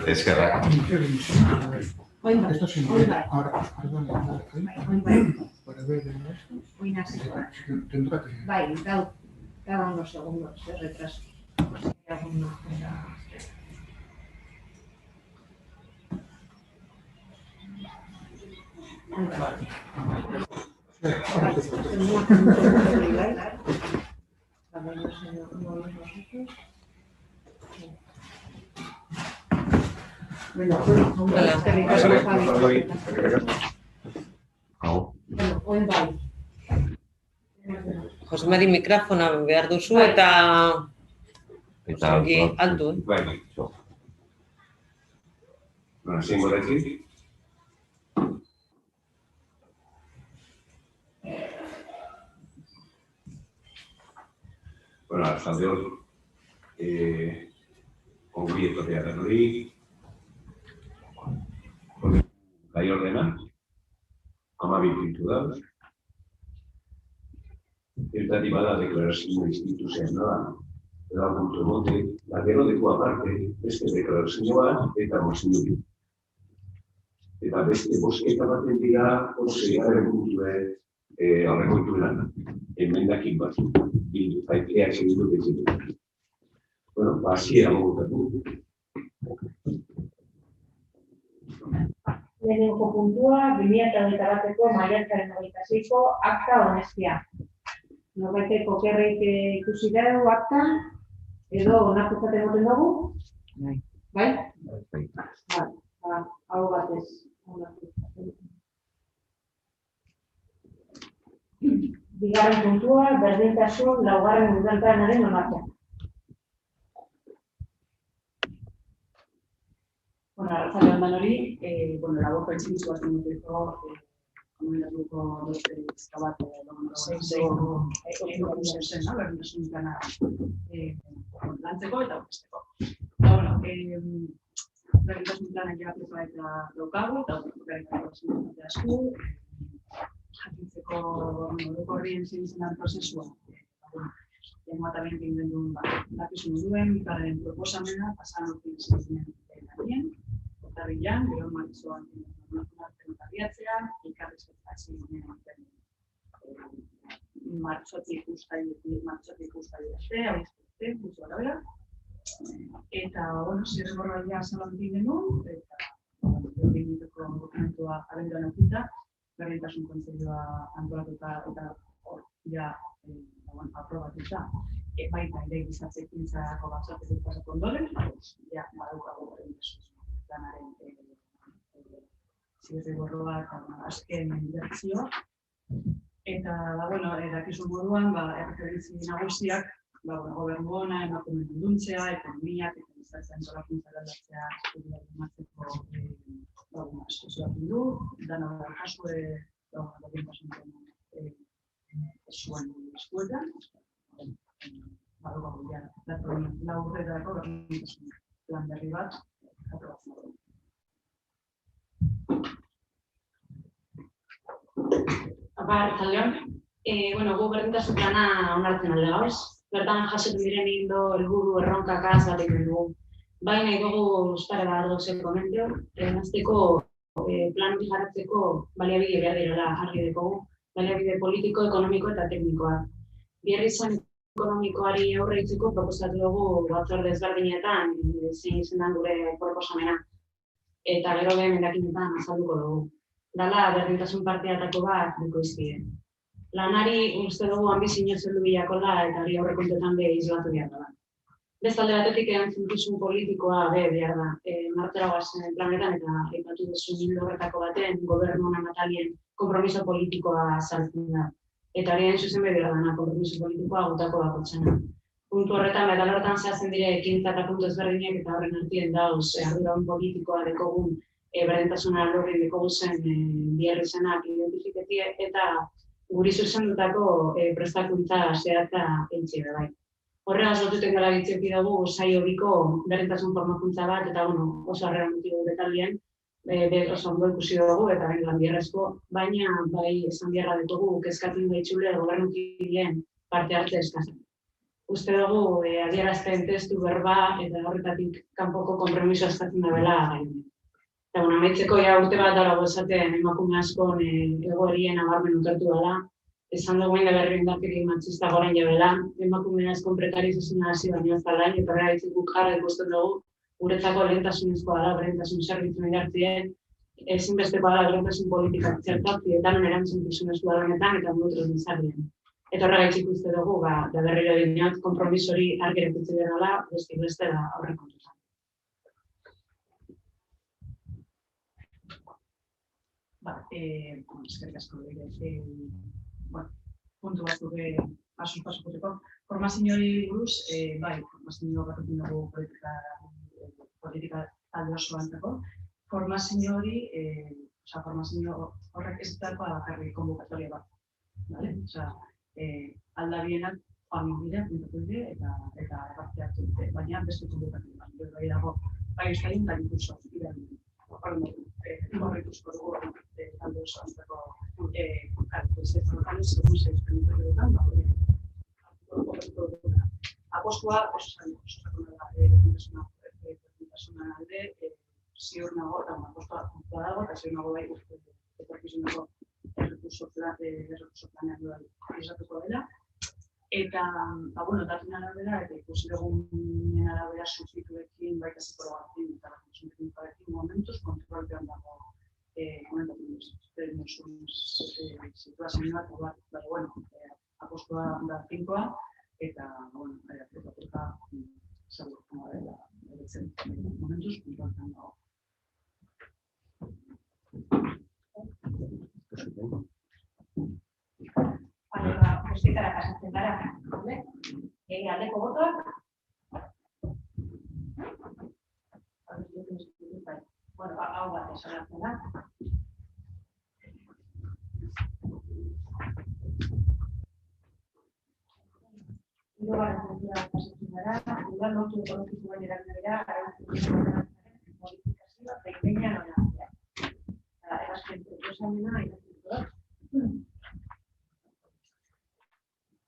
Eskerrak. Esto sin duda. Ahora, para ver esto. Tendrá que... Bai, cada unos segundos de retraso. Jose Mari mikrofona behar duzu eta altu. Bai. Zein gorekin? Bueno, arratsalde on. Ongi etorria denoi. Gai ordena. 12 puntu da. Ertati bada deklarazio instituzionala. Da puntu bote, la gero deko aparte, beste deklarazioa eta mozioa. Eta beste bozketa baten dira, seigarren puntue aurrekontuetan, emendakin batzuk, bildu, bildu betzen. Bueno, hasiera botatu. Lehenengo puntua, 2021ko maiatzaren 26ko akta onestia. Norbaitek okerrik ikusi dugu aktan, edo onartutzat egoten dugu? Bai? Hau batez. Bigarren puntua, berdintasun laugarren udalplanaren onartzea. Arratsalde on denoi, labor pentsionistua baten duteko komunikatuko dute pizka bat berdintasun plana lantzeko eta aurkezteko. Berdintasun plana ja preparatuta daukagu eta berdintasun asko jakintzeko orokorrien zein zen prozesua. También egin duen dakizun duen, bigarren proposamena pasan urtean zen egin. Urtarrilean, gero martxoan abiatzean, elkarrizketatzen martxotik uztailera arte, gutxi arabera. Eta, zirriborraia zalantik genuen, eta egiteko dokumentua abenduan aukita, berdintasun kontseilua antolatuta eta ja aprobatuta. Baita ere gizarte ekintzako batzordetik pasatu ondoren, ja badaukagu berdintasun planaren zirriborroa eta azken bertsioa. Eta, dakizun moduan, erreferentzi nagusiak, gobernu ona, emakume munduntzea, ekonomiak eta gizarte antolakuntza aldatzea bermatzeko eskusuratu du, dana kasu berdintasun plana zuen eskuetan. Laurrerako berdintasun plan berri bat aprobatzen dugu. Arratsaldeon, gu berdintasun plana onartzen alde gauz. Bertan jasotzen diren ildo helburu erronkak azaltzen dugu. Bai nahi dugu pare bat gauzen komentio, hasteko plan hori garatzeko baliabide behar direla jarri dugu, baliabide politiko, ekonomiko eta teknikoa. Beharrizan ekonomikoari aurre egiteko proposatu dugu batzorde ezberdinetan zein izendan gure proposamena. Eta gero emendakinetan azalduko dugu. Dala berdintasun parteatako bat bikoizkide. Lanari uste dugu anbizio zeldu bilakola eta hori aurrekontuetan be islatu behar da. Bestalde batetik erantzukizun politikoa behar da. Martera goazen planetan eta aipatu duzu hildo horretako baten gobernu natalien konpromiso politikoa saltzen da. Eta hori hain zuzen behar dana, konpromiso politikoa gutako bakotzena. Puntu horretan, eta horretan zehazten dire ekintza eta puntu ezberdinak eta horren artien dauz arduraun politikoa dekogun berdintasuna lorri dekogu zen biherrizenak identifiketie eta guri zuzendutako prestakuntza zehatza entxide bai. Horregaz lotutek gara bitzieki dugu saio biko berdintasun formakuntza bat eta oso harrera motibo betaldien oso ondo ikusi dugu eta lan bierrezko, baina bai esan biherra ditugu kezkatzen gaitxule gobernukidean parte hartze eskazen. uste dugu adierazpen testu berba eta horretatik kanpoko konpromiso eskatzen dela. Eta amaitzeko urte bat dara esaten emakume askon egoerien nabarmen ukertu dela. Esan dugu da berri indarkeri matxista gorain jabela, emakume askon prekarizazioa hasi baino ez dela, eta horregatik guk jarri ikusten dugu guretzako lehentasunezkoa da, lehentasun zerbitzuen jartzien, ezinbestekoa da lehentasun politikak txertatzi, eta non erantzunkisunezkoa honetan eta mutros nizarrien. Eta horregatik uste dugu, da berriro dineot, konpromisori argirekutzi dela, beste da aurrekontutan. Eskerrik asko, puntu batzuk pasu joteko. Formazioari buruz, formazio bat egin dugu politika talde osoantzako. Formazio hori, formazio horrek ez dagoa bakarrik konbukatoria bat. Aldabienak familia, eta parte hartu dute, baina beste konbukatoria bat. Bai dago, bai euskadin, bai impulso. Horretuzko dugu talde osoantzako apostua osasuntasuna alde ziur nago, apostua dago, eta ziur nago bai etorkizuneko errekurso planean izatuko dela. Eta, datuen arabera, eta ikusi dugunen arabera substituekin, baita psikologakin eta konsumitikoarekin momentuz, kontrolpean dago komentatu situazioa, apostua da finkoa, eta, apurka, segurtu dela, eretzen momentuz, kontrolpean dago. Bozketara pasatzen gara, aldeko botoak. Hau bat esanatzen da. Hirugarren puntura pasatzen gara, udal lotu ekologikoen erabilera arautzearen modifikazioa behin-behinean onartzea. Ebazpen proposamena irakurriko da.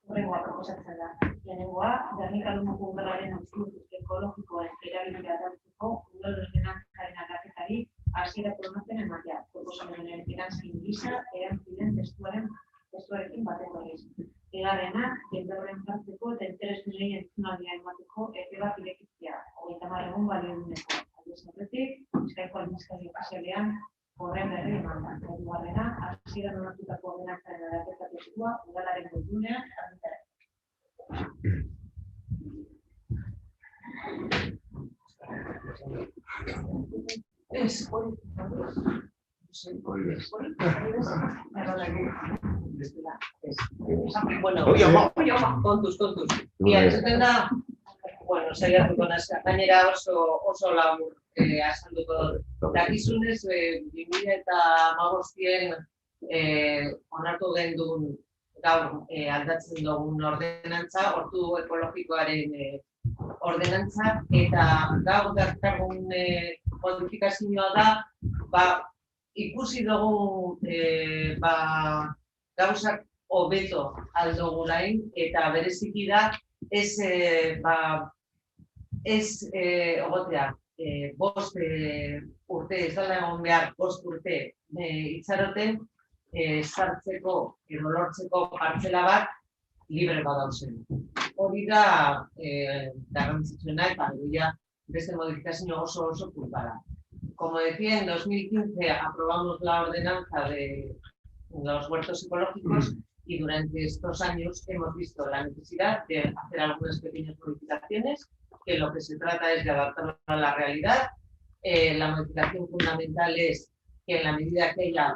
Horrengoa proposatzen da. Lehenengoa, Gernika-Lumoko udalaren auzibitu ekologikoen erabilera arautzeko udal ordenankaren aldaketari hasierako onarpen ematea. Proposamenaren erantzun gisa erantzuten testuarekin batetorriz. Bigarrena, jendearen jartzeko eta interesunei entzunaldia emateko epe bat irekitzea. 30 egun balioeneko. Aldez aurretik, Bizkaiko administrazio ofizialean horren berri emanda. Hirugarrena, hasieran onartutako ordenankaren aldaketa testua udalaren webgunean argitaratzea. Kontuz. Entzuten da, saiatuko naiz, gainera oso labur azalduko dakizunez, 2015 onartu gendun gaur aldatzen dugun ordenantza, ordu ekologikoaren ordenantza, eta gaur dartagun modifikazioa da, ikusi dugu gauzak hobeto aldogulain, eta bereziki da ez egotea, 5 urte, ez dela egon behar 5 urte itxaroten, sartzeko edo lortzeko partzela bat libre badauzen. Hori da garrantzitsuena eta ja beste modifikazio oso puntuala. Como decía, en 2015 aprobamos la ordenanza de los huertos ecológicos y durante estos años hemos visto la necesidad de hacer algunas pequeñas modificaciones, que lo que se trata es de adaptarlo a la realidad. La modificación fundamental es que en la medida que haya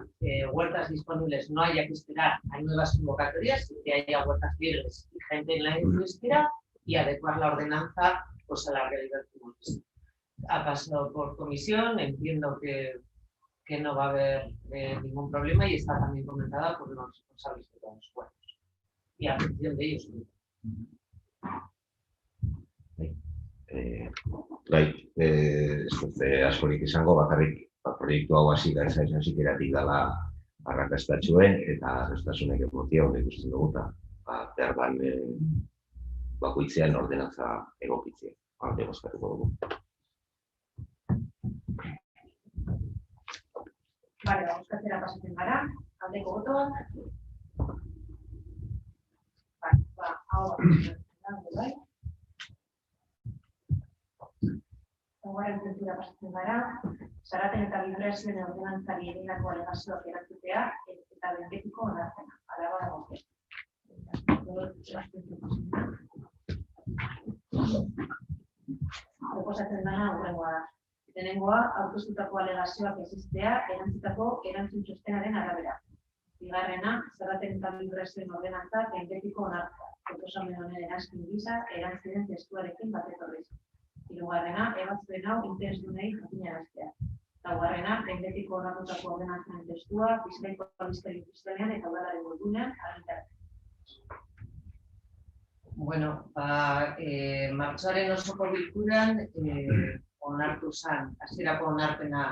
huertas disponibles no haya que esperar a nuevas convocatorias, que haya huertas libres y gente en la industria, y adecuar la ordenanza pues, a la realidad que hemos visto. Ha pasado por comisión, entiendo que no va a haber ningún problema y está también comentada por los responsables de los huertos y a petición de ellos. Askorik izango bakarrik proiektu hau hasi da hasieratik dela arrakastatxuen eta arrastasunek emozioa ikusten dugu eta berban bakoitzean ordenantza egokitzea. Alde bozkatuko dugu. Bale, bozkatzera pasatzen gara, aldeko botoak. Hau bai. Hauaren puntura pasatzen gara, zaraten eta vibrazioen ordenantzari egindako alegazioak erantzutea eta behin-betiko onartzena. Alaba da gozea. Proposatzen dena hurrengoa da. Lehenengoa, aurkeztutako alegazioak existea erantzun txostenaren arabera. Bigarrena, zerraten eta vibrazioen ordenantza behin-betiko onartzea. Proposamen honen erantzun gisa, erantzuden testuarekin bat etorriz. Hirugarrena, ebazpen hau interesdunei jakinaraztea. Laugarrena, behin-betiko onartutako ordenantzaren testua, Bizkaiko Aldizkari Ofizialean eta udalaren webgunean argitaratzea. Bueno, martxoaren osoko bilkuran onartu zen, hasierako onarpena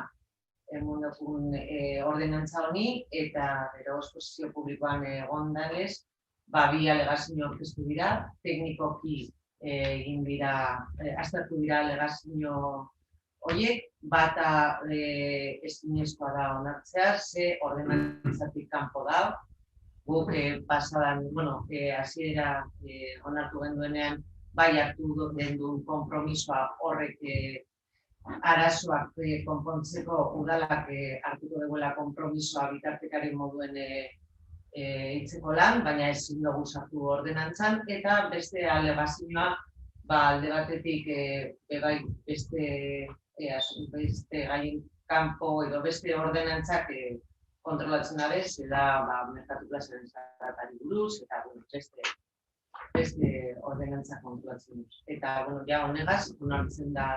emundokun ordenantza honi, eta bero esposizio publikoan egon danez, bi alegazio aurkeztu dira, teknikoki egin dira, aztertu dira alegazio horiek, bata ezinezkoa da onartzea, ze ordenantzatik kanpo da. Guk pasadan, hasiera onartu genduenean, bai hartu den duen konpromisoa horrek arazoak konpontzeko udalak hartuko duela konpromisoa bitartekari moduen hitzeko lan, baina ezin dugu sartu ordenantzan, eta beste alegazioa alde batetik beste gaien kanpo edo beste ordenantzak kontrolatzen dabez, eta merkatu plazaren zaratari buruz, eta beste ordenantzak kontrolatzen duz. Eta, honegaz, onartzen da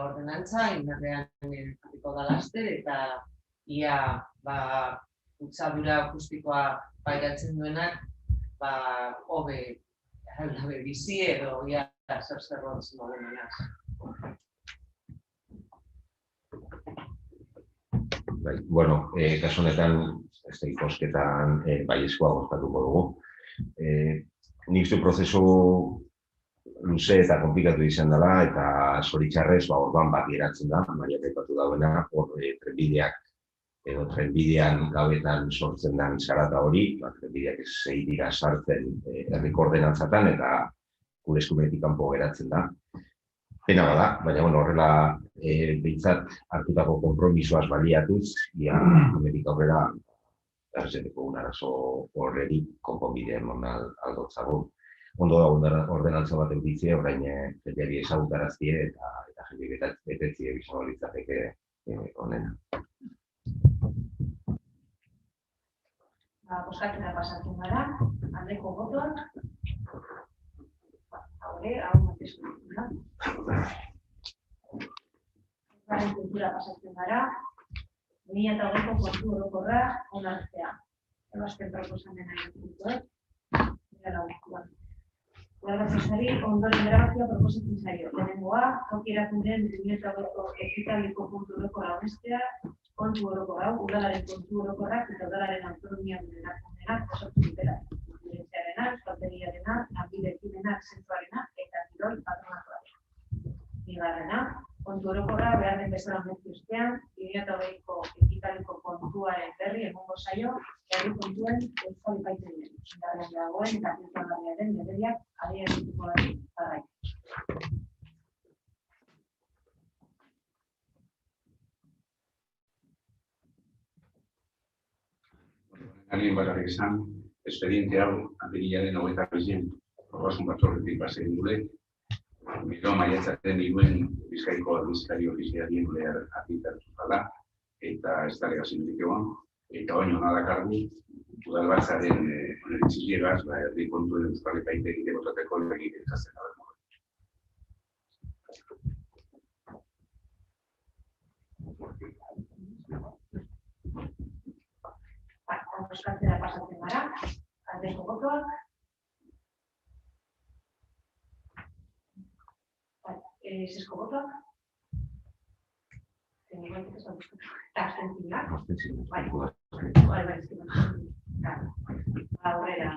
ordenantza, indarrean jarriko da laster, eta ia kutsadura akustikoa pairatzen duenak, hobe aldabe bizi edo ia zer rotzen duenak. Kasu honetan, ikosketan baiezkoa bozkatuko dugu. Nik uste prozesu luze eta komplikatu izan dela, eta zoritxarrez, orduan bat geratzen da, maia aipatu dauena, trenbideak edo trenbidean gauetan sortzen den zarata hori, trenbideak ez dira sartzen herriko ordenantzatan, eta gure eskumenetik kanpo geratzen da. Pena bada, baina horrela behintzat hartutako konpromisoaz baliatuz, ia Amerika aurrera errezeteko unarazo horreri konponbideen aldotzagun. Ondo da ordenantza bat eukitzea, orain jendeari ezagutaraztie eta jende betetzie bizango litzateke honena. Bozkatzera pasatzen gara, aldeko botoak. Hau matezko. Garen kultura pasatzen gara, 2008ko kontu orokorra onartzea. Ebazpen proposamena egin Udalbatzari ondoren erabakia proposatzen zaio. Lehenengoa, toki erakundeen 2008ko ekitaliko kontu orokorra onestea, kontu orokorra, udalaren kontu orokorrak eta udalaren autonomia erakundenak osatu dutela. Direntziarena, euskaltegiarena, lanbide ekimenak, zentroarena eta kirol patronatuarena. Bigarrena, kontu orokorra behar den bezala metzi ostean, 2008ko ekitaliko kontuaren berri egongo zaio, herri kontuen euskal epaitegien. Indarrean dagoen eta zentroarriaren legediak adierazituko da jarraitu. Galien bakarrik esan, espediente hau apirilaren 25 Ogasun Batzordetik pasen dule, Milo maiatzaten iruen Bizkaiko Aldizkari Ofizialien argitaratu zala, eta ez da legaziotik egon, eta oin hona dakargu, udalbatzaren oneritzilegaz, herri kontuen euskal epaitegi debotateko legik etzatzen da. Euskaltzera pasatzen gara, aldeko botoak. Zesko botoak. Abstentzioak. Aurrera.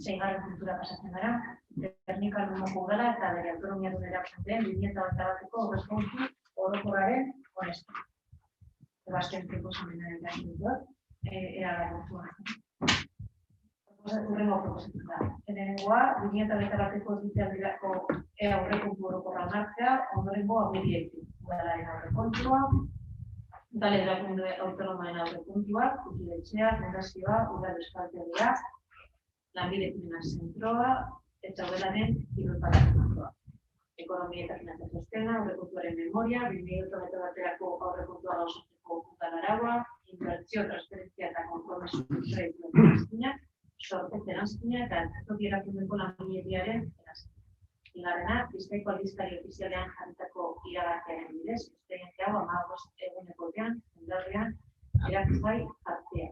Seigarren puntura pasatzen gara, Gernika Lumoko Udala eta bere autonomiadun erakundeen 2021ko aurrekontu orokorraren onestu. Ebazken proposamenaren gaindutuak, eragarrotua. Urrengo proposatzen da. Lehenengoa, 2021ko egitaldirako aurrekontu orokorra onartzea, ondorengo aurrekontu udalaren aurrekontua, udal erakunde autonomoen aurrekontuak, ukiletxea, fundazioa, udal euskaltegia, lanbide kriminal zentroa, eta udalaren kirolparazioa. Ekonomia eta finantza txostena, aurrekontuaren memoria, 2021 baterako aurrekontua gauzatzeko udal araua, inbertsio, transferentzia eta konpromesu proiektu eranskinak, sorpetze eranskina eta toki erakundeko langilearen eranskina. Bigarrena, Bizkaiko aldizkari ofizialean jarritako iragarkiaren bidez, espediente hau 15 egunekoan, indarrean, erakusgai jartzea.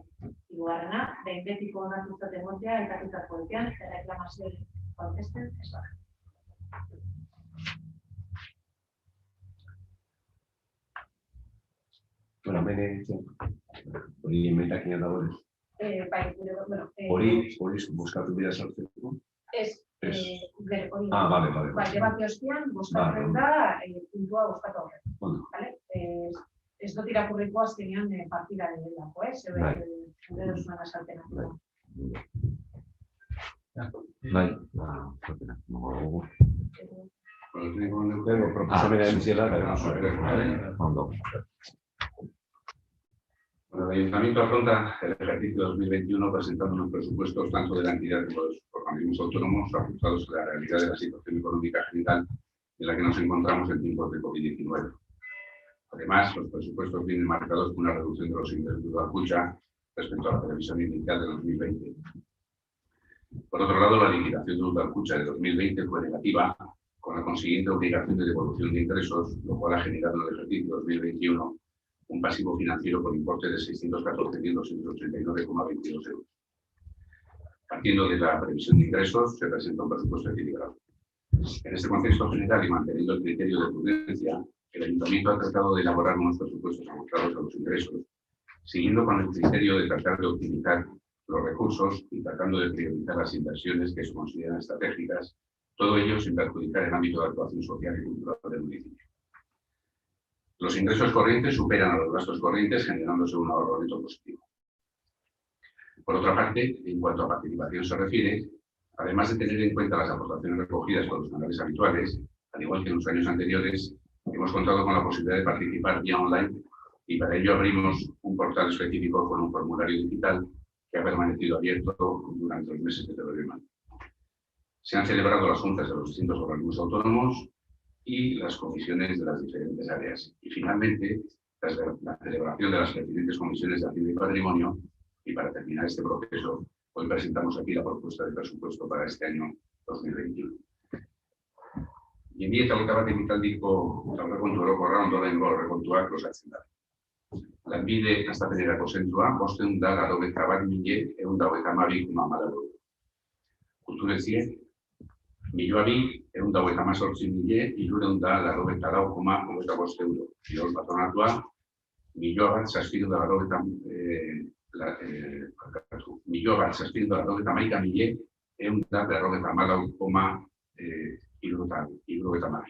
Hirugarrena, behin betiko onartutzat egotea ekatutako epean, erreklamazio aurkezten ez da. Bueno, hori emendakinak dago. Hori buskatu bidea sortzeko? Ez. Hori. Vale. Debate ostean, buskatzen da, puntua buskatu horret. Ez dut irakurriko azkenean partida delako, zure dozuan asaltena. Bai. Proposamena emisiera, ondo. Bueno, el Ayuntamiento afronta el ejercicio 2021 presentando unos presupuestos tanto de la entidad como de los organismos autónomos ajustados a la realidad de la situación económica general en la que nos encontramos en tiempos de COVID-19. Además, los presupuestos vienen marcados con una reducción de los ingresos de Udalkutxa respecto a la previsión inicial de 2020. Por otro lado, la liquidación de Udalkutxa de 2020 fue negativa, con la consiguiente obligación de devolución de ingresos, lo cual ha generado en el ejercicio 2021 un pasivo financiero por importe de 614.289,22 euros. Partiendo de la previsión de ingresos, se presenta un presupuesto equilibrado. En este contexto general y manteniendo el criterio de prudencia, el Ayuntamiento ha tratado de elaborar unos presupuestos abocados a los ingresos, siguiendo con el criterio de tratar de optimizar los recursos y tratando de priorizar las inversiones que se consideran estratégicas, todo ello sin perjudicar el ámbito de actuación social y cultural del municipio. Los ingresos corrientes superan a los gastos corrientes, generándose un ahorro neto positivo. Por otra parte, en cuanto a participación se refiere, además de tener en cuenta las aportaciones recogidas por los canales habituales, al igual que en los años anteriores, hemos contado con la posibilidad de participar vía online y para ello abrimos un portal específico con un formulario digital que ha permanecido abierto durante los meses de febrero y marzo. Se han celebrado las juntas de los distintos organismos autónomos y las comisiones de las diferentes áreas. Y finalmente, la celebración de las pertinentes comisiones de Hacienda y Patrimonio. Y para terminar este proceso, hoy presentamos aquí la propuesta de presupuesto para este año 2021. Bi eta hogeita bat ekitaldiko aurrekontu orokorra ondorengo aurrekontuak osatzen da. Lanbide hastapenerako zentroa 581.132,14 euro. Kulturezie 1.118.394,25 euro. Kirol patronatua 1.138.194,72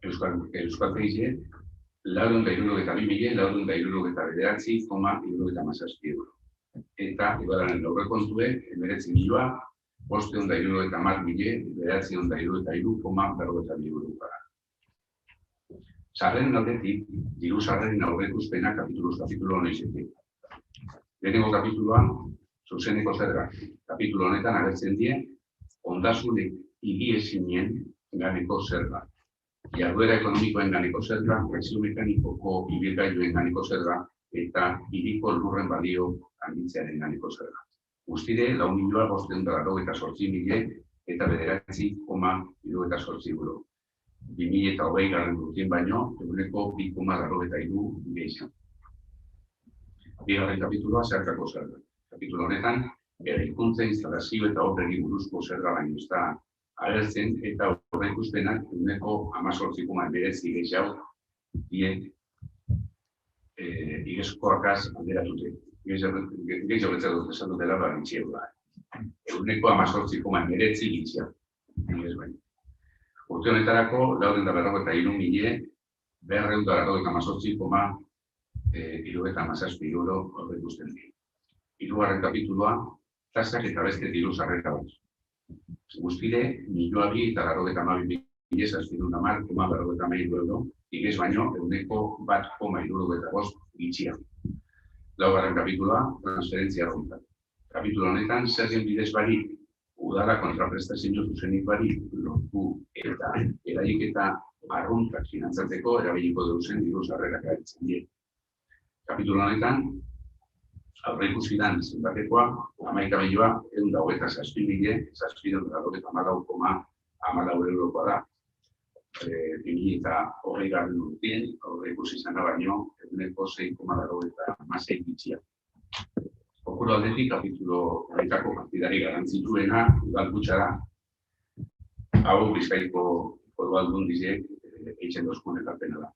Euskalteize 492.917,77 euro. Eta udalaren aurrekontuek 19.510.993,42 euro. Sarreren aldetik, diru sarreren aurreikuspenak kapitulu noizetik. Lehenengo kapituluan, zuzeneko zerga. Kapitulu honetan agertzen die, ondasunek higiezinen ganeko zerga. Jarduera ekonomikoen ganeko zerga, presio mekanikoko ibilgailuen ganeko zerga, eta hiriko lurren balio handitzearen ganeko zerga. Guztire, 4.588.000 eta 9,78 euro. 2020 garren urtien baino, eguneko 2,83 gehiago. Bigarren kapitulua zeharkako zerga. Kapitulu honetan, eraikuntza, instalazio eta obregi buruzko zerga baino ez da agertzen eta aurreikuspenak eguneko 18,9 gehiago igezkoakaz alderatute. Gehiago betzat dut esan dutela baritxegoa. 18,19 gitxia. Urte honetarako, 498.298,77 euro aurreikusten dira. Hirugarren kapitulua, tasak eta beste diru sarrera bat. Guztire, 1.092.710,53 euro, igez baino, 1,1,75 gitxia. Laugarren kapitulua, transferentzia arrunta. Kapitulo honetan, zergen bidez barik, udala kontraprestazio zuzenik barik, lortu eta eraiketa arruntak finantzateko erabiliko deusen diru sarrerak agertzen dira. Kapitulo honetan, aurreikusi dan zenbatekoa, 11.027.794,14 eurokoa da. 2020 urtean, aurreikusi izana baino, 6,86 gitxia. Kopuru aldetik, kapitulo honetako partidari garantzituena, udalkutxa da. Hau, Bizkaiko foru aldundiek eitzen dozkun ekarpena da.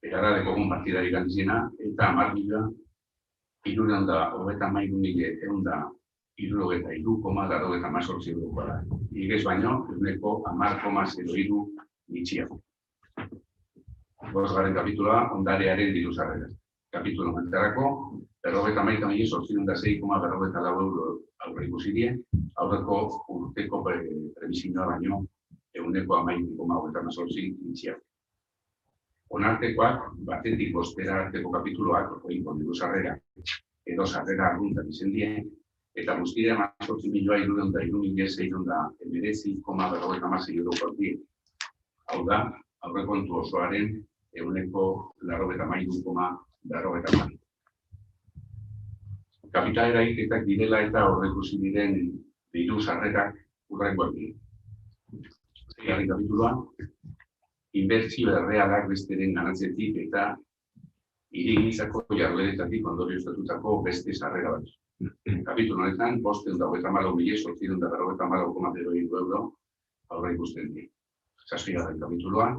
Erara dekogun partidari garantzena, eta 10.333.193,88 eurokoa da. Igez baino, 10,03 gitxia. Bosgarren kapitula, ondarearen diru sarrera. Kapitulo honetarako, 58.806,44 euro aurreikusi die, aurreko urteko prebisioa baino 1,18 gitxia. Onartekoak, batetik bostera arteko kapituloak, oinko diru sarrera, edo sarrera arruntak izen die, eta guztire 18.619,46 euroko die. Hau da, aurrekontu osoaren 193,80. Kapital eraiketak direla eta aurreikusi diren diru sarrerak hurrengoak dira. Seigarren kapitulua, inbertsio errealak besteren ganatzetik eta hirigintzako jardueretatik ondorioztatutako beste sarrera bat. Kapitulo honetan, 554.894,02 euro aurreikusten dira. Zazpigarren kapitulua,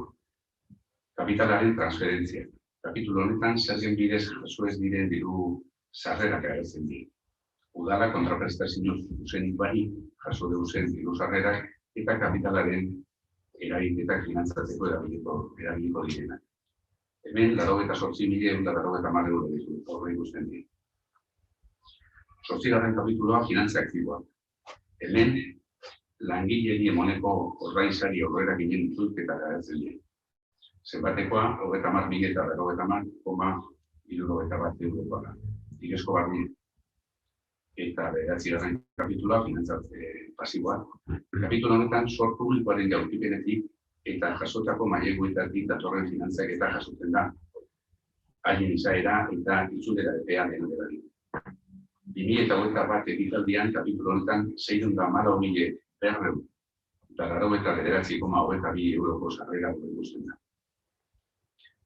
kapitalaren transferentzia. Kapitulo honetan, zergen bidez jaso ez diren diru sarrerak agertzen dira. Udala kontraprestazio zuzenik bari jaso deusen diru sarrerak eta kapitalaren eragiketak finantzatzeko erabiliko direnak. Hemen, 88.190 euro aurreikusten dira. Zortzigarren kapituloa, finantza aktiboa. Hemen, langileri emoneko ordaintzari aurrera ginen itzulketak agertzen dira. Zenbatekoa, 30.090,71 eurokoa da. Igezko barri eta 9. kapitula, finantzatze pasiboa. Kapitulo honetan, zor publikoaren jaurtipenetik eta jasotako maileguetatik datorren finantzak eta jasotzen da. Haien izaera eta itzulera epea dena delarik. 2021 ekitaldian, kapitulo honetan, 614.999,22 euroko sarrera aurreikusten da.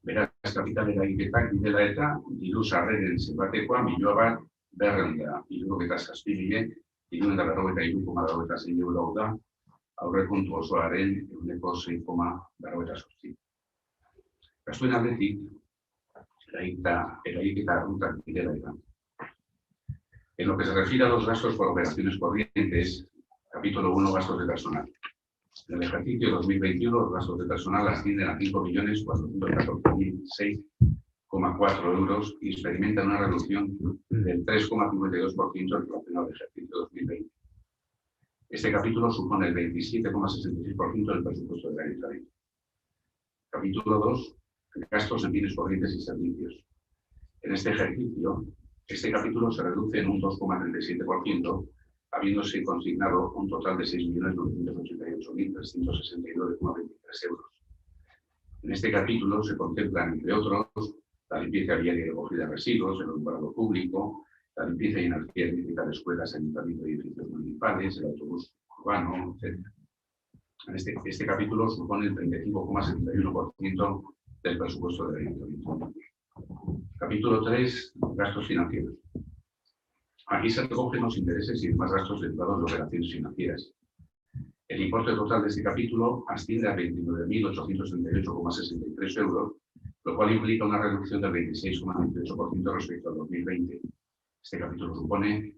Beraz, kapital eragiketak direla eta diru sarreren zenbatekoa 1.277.393,86 euro da, aurrekontu osoaren 6,88. Gastuen aldetik, eragiketa arruntak direla eta. En lo que se refiere a los gastos por operaciones corrientes, capítulo 1, gastos de personal. En el ejercicio 2021, los gastos de personal ascienden a 5.414.006,4 euros y experimentan una reducción del 3,52% en relación al ejercicio 2020. Este capítulo supone el 27,66% del presupuesto del Ayuntamiento. Capítulo 2, gastos en bienes corrientes y servicios. En este ejercicio, este capítulo se reduce en un 2,37%, habiéndose consignado un total de 6.988.369,23 euros. En este capítulo se contemplan, entre otros, la limpieza viaria y recogida de residuos, el alumbrado público, la limpieza y energía eléctrica de escuelas, ayuntamientos y edificios municipales, el autobús urbano, etc. Este capítulo supone el 35,71% del presupuesto del Ayuntamiento. Capítulo 3, gastos financieros. Aquí se recogen los intereses y demás gastos derivados de operaciones financieras. El importe total de este capítulo asciende a 29.838,63 euros, lo cual implica una reducción del 26,28% respecto al 2020. Este capítulo supone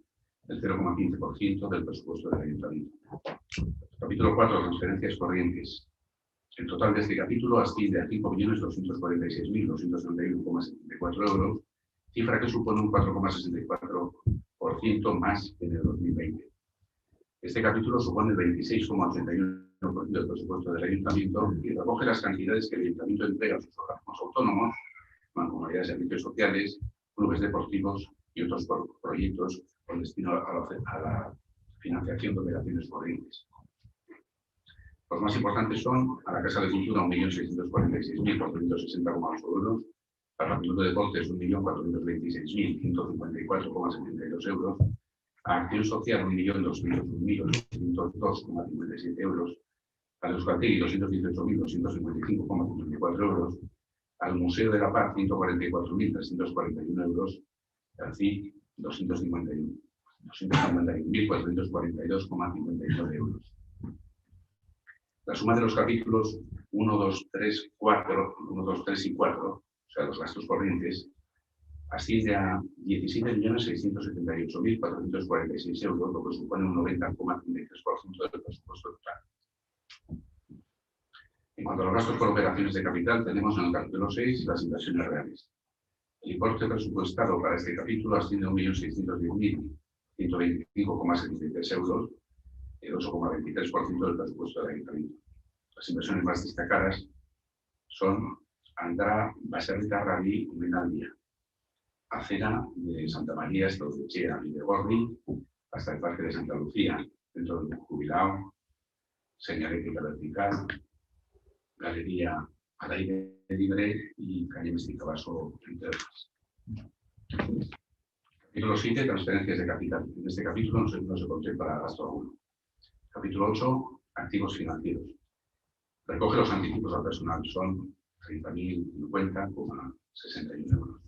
el 0,15% del presupuesto del ayuntamiento. Capítulo 4, transferencias corrientes. El total de este capítulo asciende a 5.246.231,74 euros, cifra que supone un 4,64% más que en el 2020. Este capítulo supone el 26,81% del presupuesto del ayuntamiento y recoge las cantidades que el ayuntamiento entrega a sus organismos autónomos, mancomunidades de servicios sociales, clubes deportivos y otros proyectos con destino a la financiación de operaciones corrientes. Los más importantes son a la Casa de Cultura 1.646.460,8 euros, al Patrimonio de Deportes 1.426.154,72 euros, a Acción Social 1.201.802,57 euros, al Euskaltegui 218.255,54 euros, al Museo de la Paz 144.341 euros, al CIC 251.442,59 euros. La suma de los capítulos 1, 2, 3 y 4, o sea, los gastos corrientes, asciende a 17.678.446 euros, lo que supone un 90,33% del presupuesto total. En cuanto a los gastos por operaciones de capital, tenemos en el capítulo 6 las inversiones reales. El importe presupuestado para este capítulo asciende a 1.610.125,73 euros, el 8,23% del presupuesto del ayuntamiento. Las inversiones más destacadas son Andrá, Baserrita, Rabí, Menaldia, Acera de Santa María, Estodechea y de Gorri, hasta el Parque de Santa Lucía, dentro del Jubilao, Señalética Vertical, Galería al aire libre y Calle Mestica Vaso, entre otras. Capítulo 7, transferencias de capital. En este capítulo no se contempla gasto alguno. Capítulo 8, activos financieros. Recoge los anticipos al personal, son 30.050,61 euros.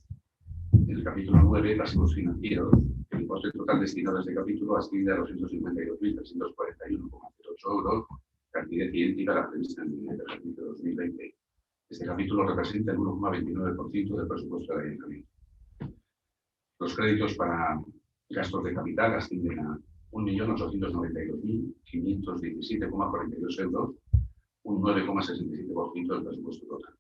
En el capítulo 9, pasivos financieros, el importe total destinado a este capítulo asciende a 252.341,08 euros, cantidad idéntica a la prevista en el ejercicio 2020. Este capítulo representa el 1,29% del presupuesto del ayuntamiento. Los créditos para gastos de capital ascienden a 1.892.517,42 euros, un 9,67% del presupuesto total.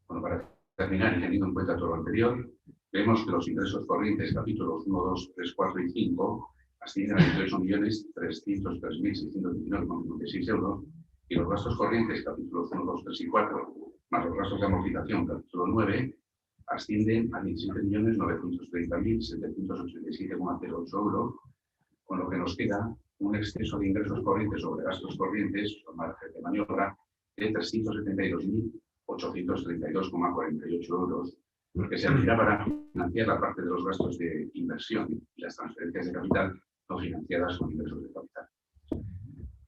Bueno, para terminar y teniendo en cuenta todo lo anterior, vemos que los ingresos corrientes, capítulos 1, 2, 3, 4 y 5, ascienden a 28.303.619,96 euros, y los gastos corrientes, capítulos 1, 2, 3 y 4, más los gastos de amortización, capítulo 9, ascienden a 17.930.787,08 euros, con lo que nos queda un exceso de ingresos corrientes sobre gastos corrientes, con margen de maniobra, de 372.832,48 euros, que servirá para financiar la parte de los gastos de inversión y las transferencias de capital no financiadas con ingresos de capital.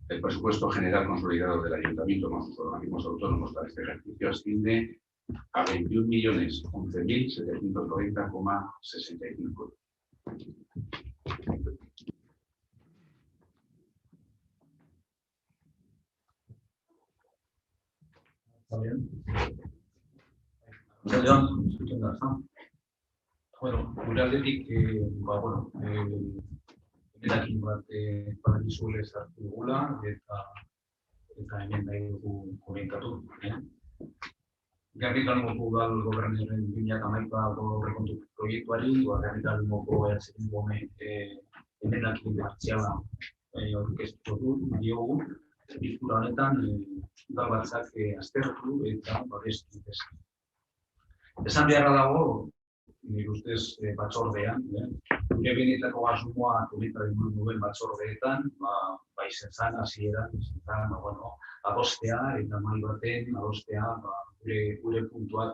El presupuesto general consolidado del ayuntamiento con sus organismos autónomos para este ejercicio asciende a 21.011.790,65. Está bien. Bueno, gure aldetik, emendakin bat badakizuela sartu dugula eta hemen nahi dugu komentatu. Gernikalmoko udal gobernuaren 2011ko aurrekontu proiektuari, Gernikalmoko emendakin partziala aurkeztuko diogu. Bilkura honetan udal batzak aztertu eta babestu dezake. Esan beharra dago, nire ustez batzordean, gure benetako asmoa komentaren duen batzordeetan, bai zen hasieran, adostea eta mahai baten adostea gure puntuak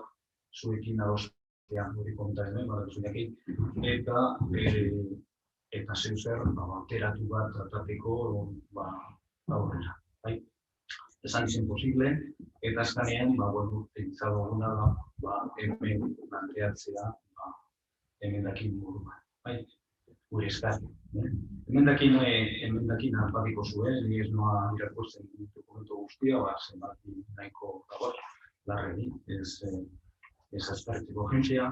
zuekin adostea, gure komentaren zuekin, eta zeu zer alteratu bat tratateko aurrera. Esan izan posible, eta azkanean, pentsa duguna hemen planteatzea emendakin moduan. Gure eskari. Emendakin alpatiko zuen, ni ez noa irakurtzen dokumento guztia, zenbaki nahiko dago, larregi, ez azpartiko agentzia.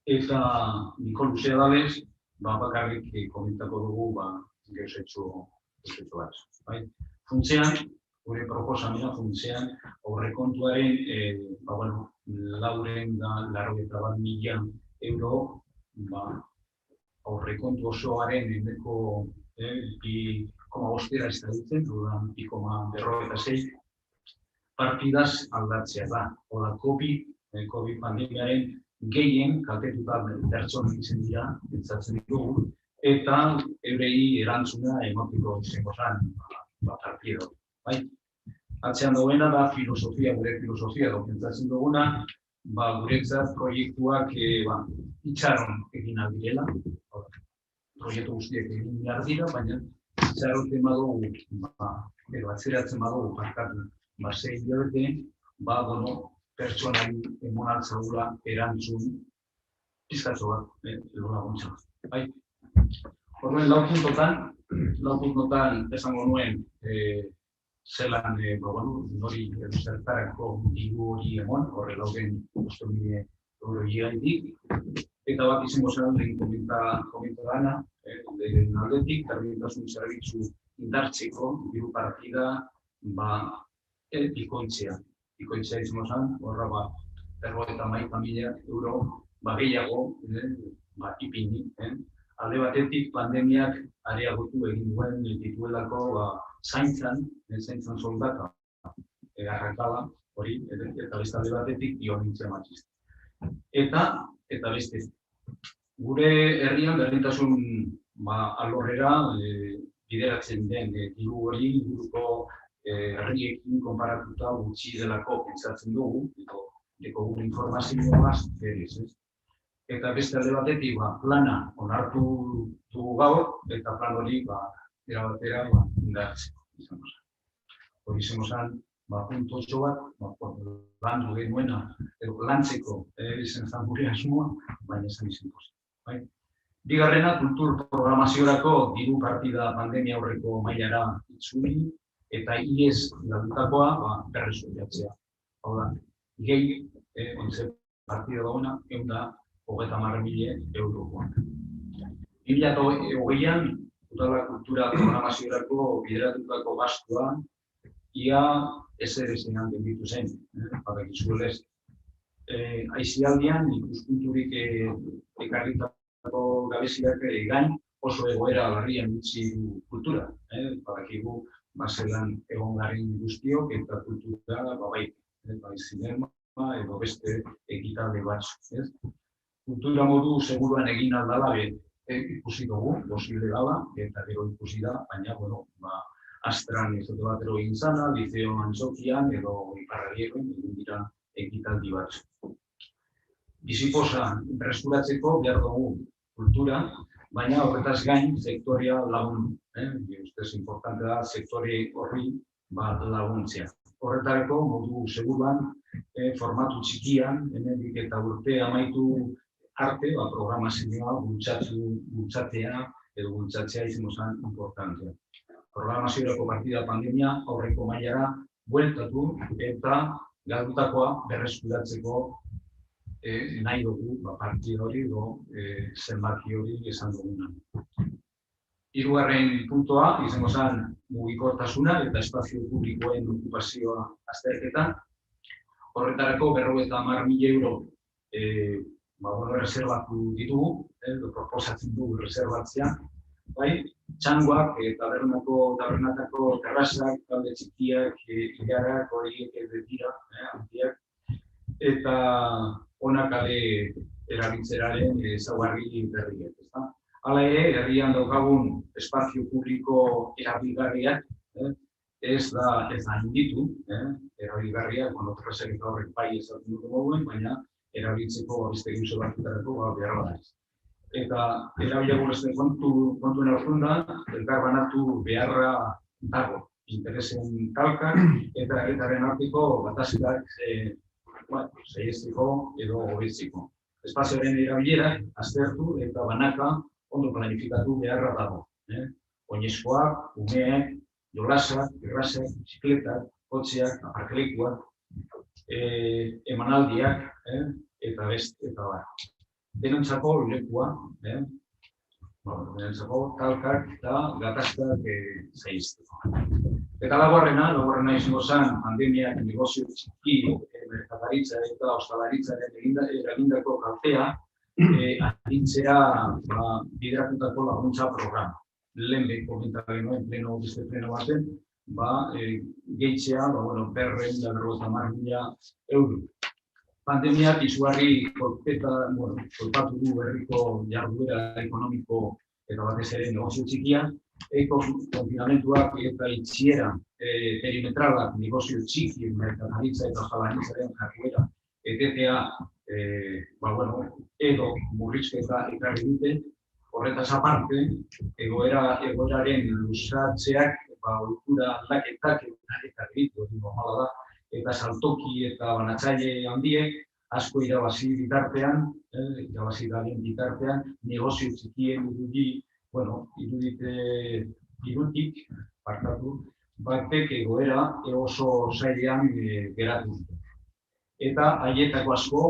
Eta niko luzea dalez, bakarrik komentako dugu gauzetxo bat. Funtzean, gure proposamena funtzean, aurrekontuaren 491.000 euro aurrekontu osoaren 2,5 estadutzen, 2,56 partidaz aldatzea da. Oda, COVID pandemiaren gehien kaltetuta pertsona izan dira, pentsatzen ditugu, eta eurei erantzuna ematiko izango zen, partida. Atzean dagoena da filosofia, gure filosofia, pentsatzen duguna, guretzat proiektuak itxaron egin aldirela, proiektu guztiak egin behar dira, baina itxaroten badugu, atzeratzen badugu, parkatu, 6 hilabete, pertsonari emonaltzagula erantzun pizkatxo bat, laguntza. Horren, lau puntotan esango nuen zelan nori zertarako diru hori emon, horre lauden 5.000 euro gaitik, eta bat izango zen lehen komenta dana, lehen aldetik, berdintasun zerbitzu indartzeko, diru partida, ikoitzea. Ikoitzea izango zen, horra 51.000 euro gehiago ipini. Alde batetik pandemiak areagotu egin duen dituelako zaintzan soldata arrakala hori, eta beste alde batetik biolentzia matxista. Eta beste, gure herrian berdintasun alorrera bideratzen den diru hori inguruko herriekin konparatuta gutxi delako pentsatzen dugu, deko gure informazioa berez. Eta beste alde batetik plana onartu dugu gaur, eta plan hori era batera indartzeko izango zen. Hori izango zen, puntu bat, landu genuena, lantzeko izan zen gure asmoa, baina esan izango zen. Bigarrena, kultur programaziorako diru partida pandemia aurreko mailara itzuli, eta IES galdutakoa berreskuratzea. Hau da, gehi, partida dagoena, 130.000 eurokoa. 2020an, udala kultura programaziorako bideratutako gastua, ia ezerezenan gelditu zen. Badakizuelez, aizialdian ikuspunturik ekarritako gabeziak gain oso egoera larrian utzi kultura. Badakigu, zelan egon garen guztiok eta kultura zinema edo beste ekitalde batzuk. Kultura modu seguruan egin aldala ikusi dugu, posible dala, eta gero ikusi da, baina, Astran izote batero egin zana, Liceo Antzokian edo Iparragieroen egin dira ekitaldi batzuk. Bizipoza berreskuratzeko behar dugu kultura, baina horretaz gain sektorea lagun. Ustez importante da sektore horri laguntzea. Horretarako modu seguruan, formatu txikian, hemendik eta urte amaitu arte, programazioa bultzatzea edo bultzatzea izango zen importantea. Programaziorako partida pandemia aurreko mailara bueltatu eta galdutakoa berreskuratzeko nahi dugu partida hori edo zenbaki hori esan duguna. Hirugarren puntua izango zen mugikortasuna eta espazio publikoen okupazioa azterketa. Horretarako 50.000 euro reserbatu ditugu, proposatzen dugu reserbatzea. Txangoak, tabernatako terrazak, talde txikiak, ilarak, horiek dira, handiak, eta onak erabiltzeraren ezaugarri berriak. Hala ere, herrian daukagun espazio publiko erabilgarriak ez da handitu, erabilgarriak, terrazak horrek bai ezatzen dut moduen, baina erabiltzeko beste gauza batzutarako behar da. Eta erabilagurezten kontuen hartzen da, elkar banatu beharra dago, interesen talkak eta herritarren arteko gatazkak saihesteko edo hobetzeko. Espazioaren erabilera aztertu eta banaka ondo planifikatu beharra dago. Oinezkoak, umeak, jolasak, errazak, bizikletak, kotxeak, aparkalekuak, emanaldiak eta beste eta bar. Denontzako lekua, Berentzako talkak eta gatazkak zaizteko. Eta laugarrena izango zen pandemiak negozio txiki, merkataritza eta ostalaritzaren eragindako kaltea arintzea bideratutako laguntza programa. Lehen behin komentaren nuen, beste pleno baten, gehitzea, 250.000 euro. Pandemiak izugarri kolpatu du berriko jarduera ekonomiko eta batez ere negozio txikia, konfinamentuak eta itxiera perimetralak negozio txiki, merkataritza eta ostalaritzaren jarduera etetea edo murrizketa ekarri dute. Horretaz aparte, egoeraren luzatzeak, ohitura aldaketak ekarri ditu, normala da, eta saltoki eta banatzaile handiek asko irabazi bitartean, negozio txikien irutik, batek egoera oso zailean geratu dute. Eta haietako asko,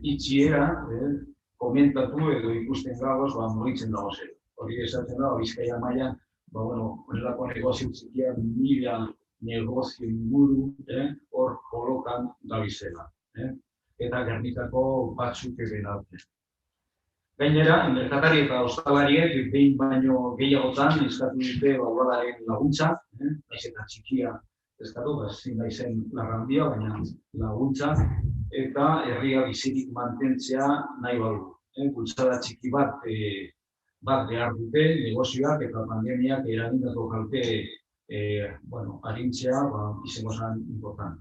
itxiera, komentatu edo ikusten gagoz, mugitzen dago zer. Hori esaten da, Bizkaia mailan, honelako negozio txikia 1000 negozio inguru hor kolokan dabizela. Eta Gernikako batzuk ere daute. Gainera, merkatari eta ostalariek behin baino gehiagotan eskatu dute udalaren laguntza, naiz eta txikia eskatu, ezin naizen larrandia, baina laguntza, eta herria bizirik mantentzea nahi badu. Bultzada txiki bat behar dute, negozioak eta pandemiak eragindako kalte arintzea izango zen important.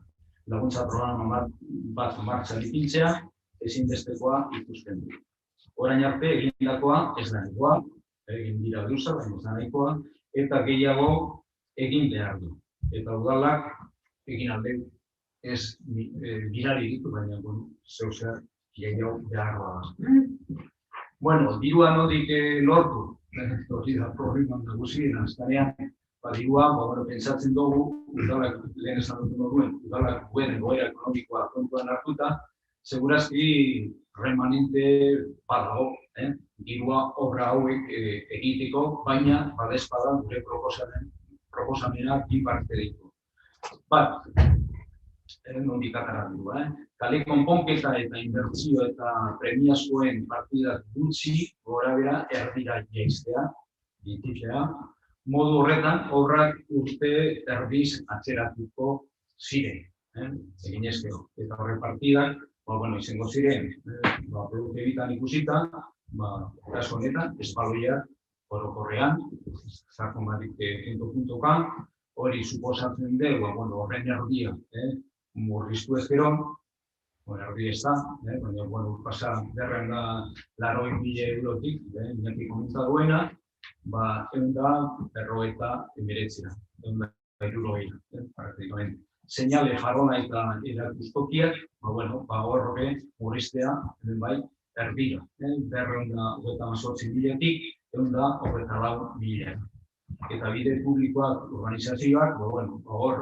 Laguntza programa bat martxan ipintzea, ezinbestekoa ikusten du. Orain arte egindakoa ez da nahikoa, egin dira gauza, baina ez da nahikoa, eta gehiago egin behar du. Eta udalak egin alde ez birari ditu, baina zeuzer gehiago behar da. Dirua nodik lortu, hori da programan nagusien azkanean, dirua, pentsatzen dugu, udalak lehen esan dut duen, udalak duen egoera ekonomikoa kontuan hartuta, segurazki remanente badago, dirua obra hauek egiteko, baina badezpada gure proposamena bi parte ditu. Bat, nondik atara du, kale konponketa eta inbertsio eta premiazkoen partidak gutxi, gorabera erdira jaiztea, ditizea, modu horretan, obrak urte erdiz atzeratuko ziren, egin ezkero. Eta horre partidak, izango ziren, produkte bitan ikusita, kaso honetan, espaloiak, orokorrean, zarkon batik puntokan, hori suposatzen dugu, horren erdia, murriztu ezkero, erdi ez da, baina pasa 280.000 eurotik, inaki komentza duena, 159, 160, praktikamente. Seinale jarona eta erakustokiak, horre murriztea, erdira, 228.000-tik, 134.000. Eta bide publikoak, organizazioak, hor,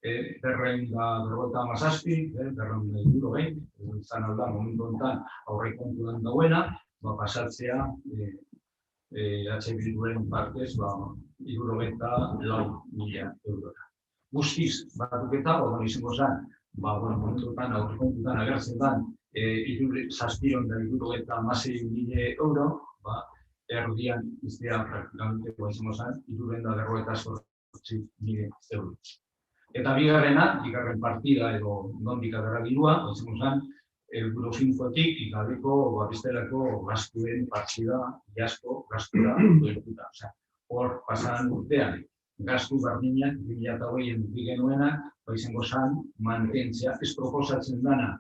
257, 250, zan alda, momentu enten aurrekontuan dauena, pasatzea, Bilduren partez, 64.000 eurora. Guztiz, batuketa, izango zen, momentu enten aurrekontuan agertzen den, 756.000 euro, erdian iztea praktikamente izango zen, 358.000 euro. Eta bigarren partida edo nondik atera dirua, izango zen, Euro 5-tik ikadeko bestelako gastuen partida, jasko gastura doituta. Hor, pasadan urtean, gastu bardinak, 2008 dut genuenak, izango zen, mantentzea, ez proposatzen dana,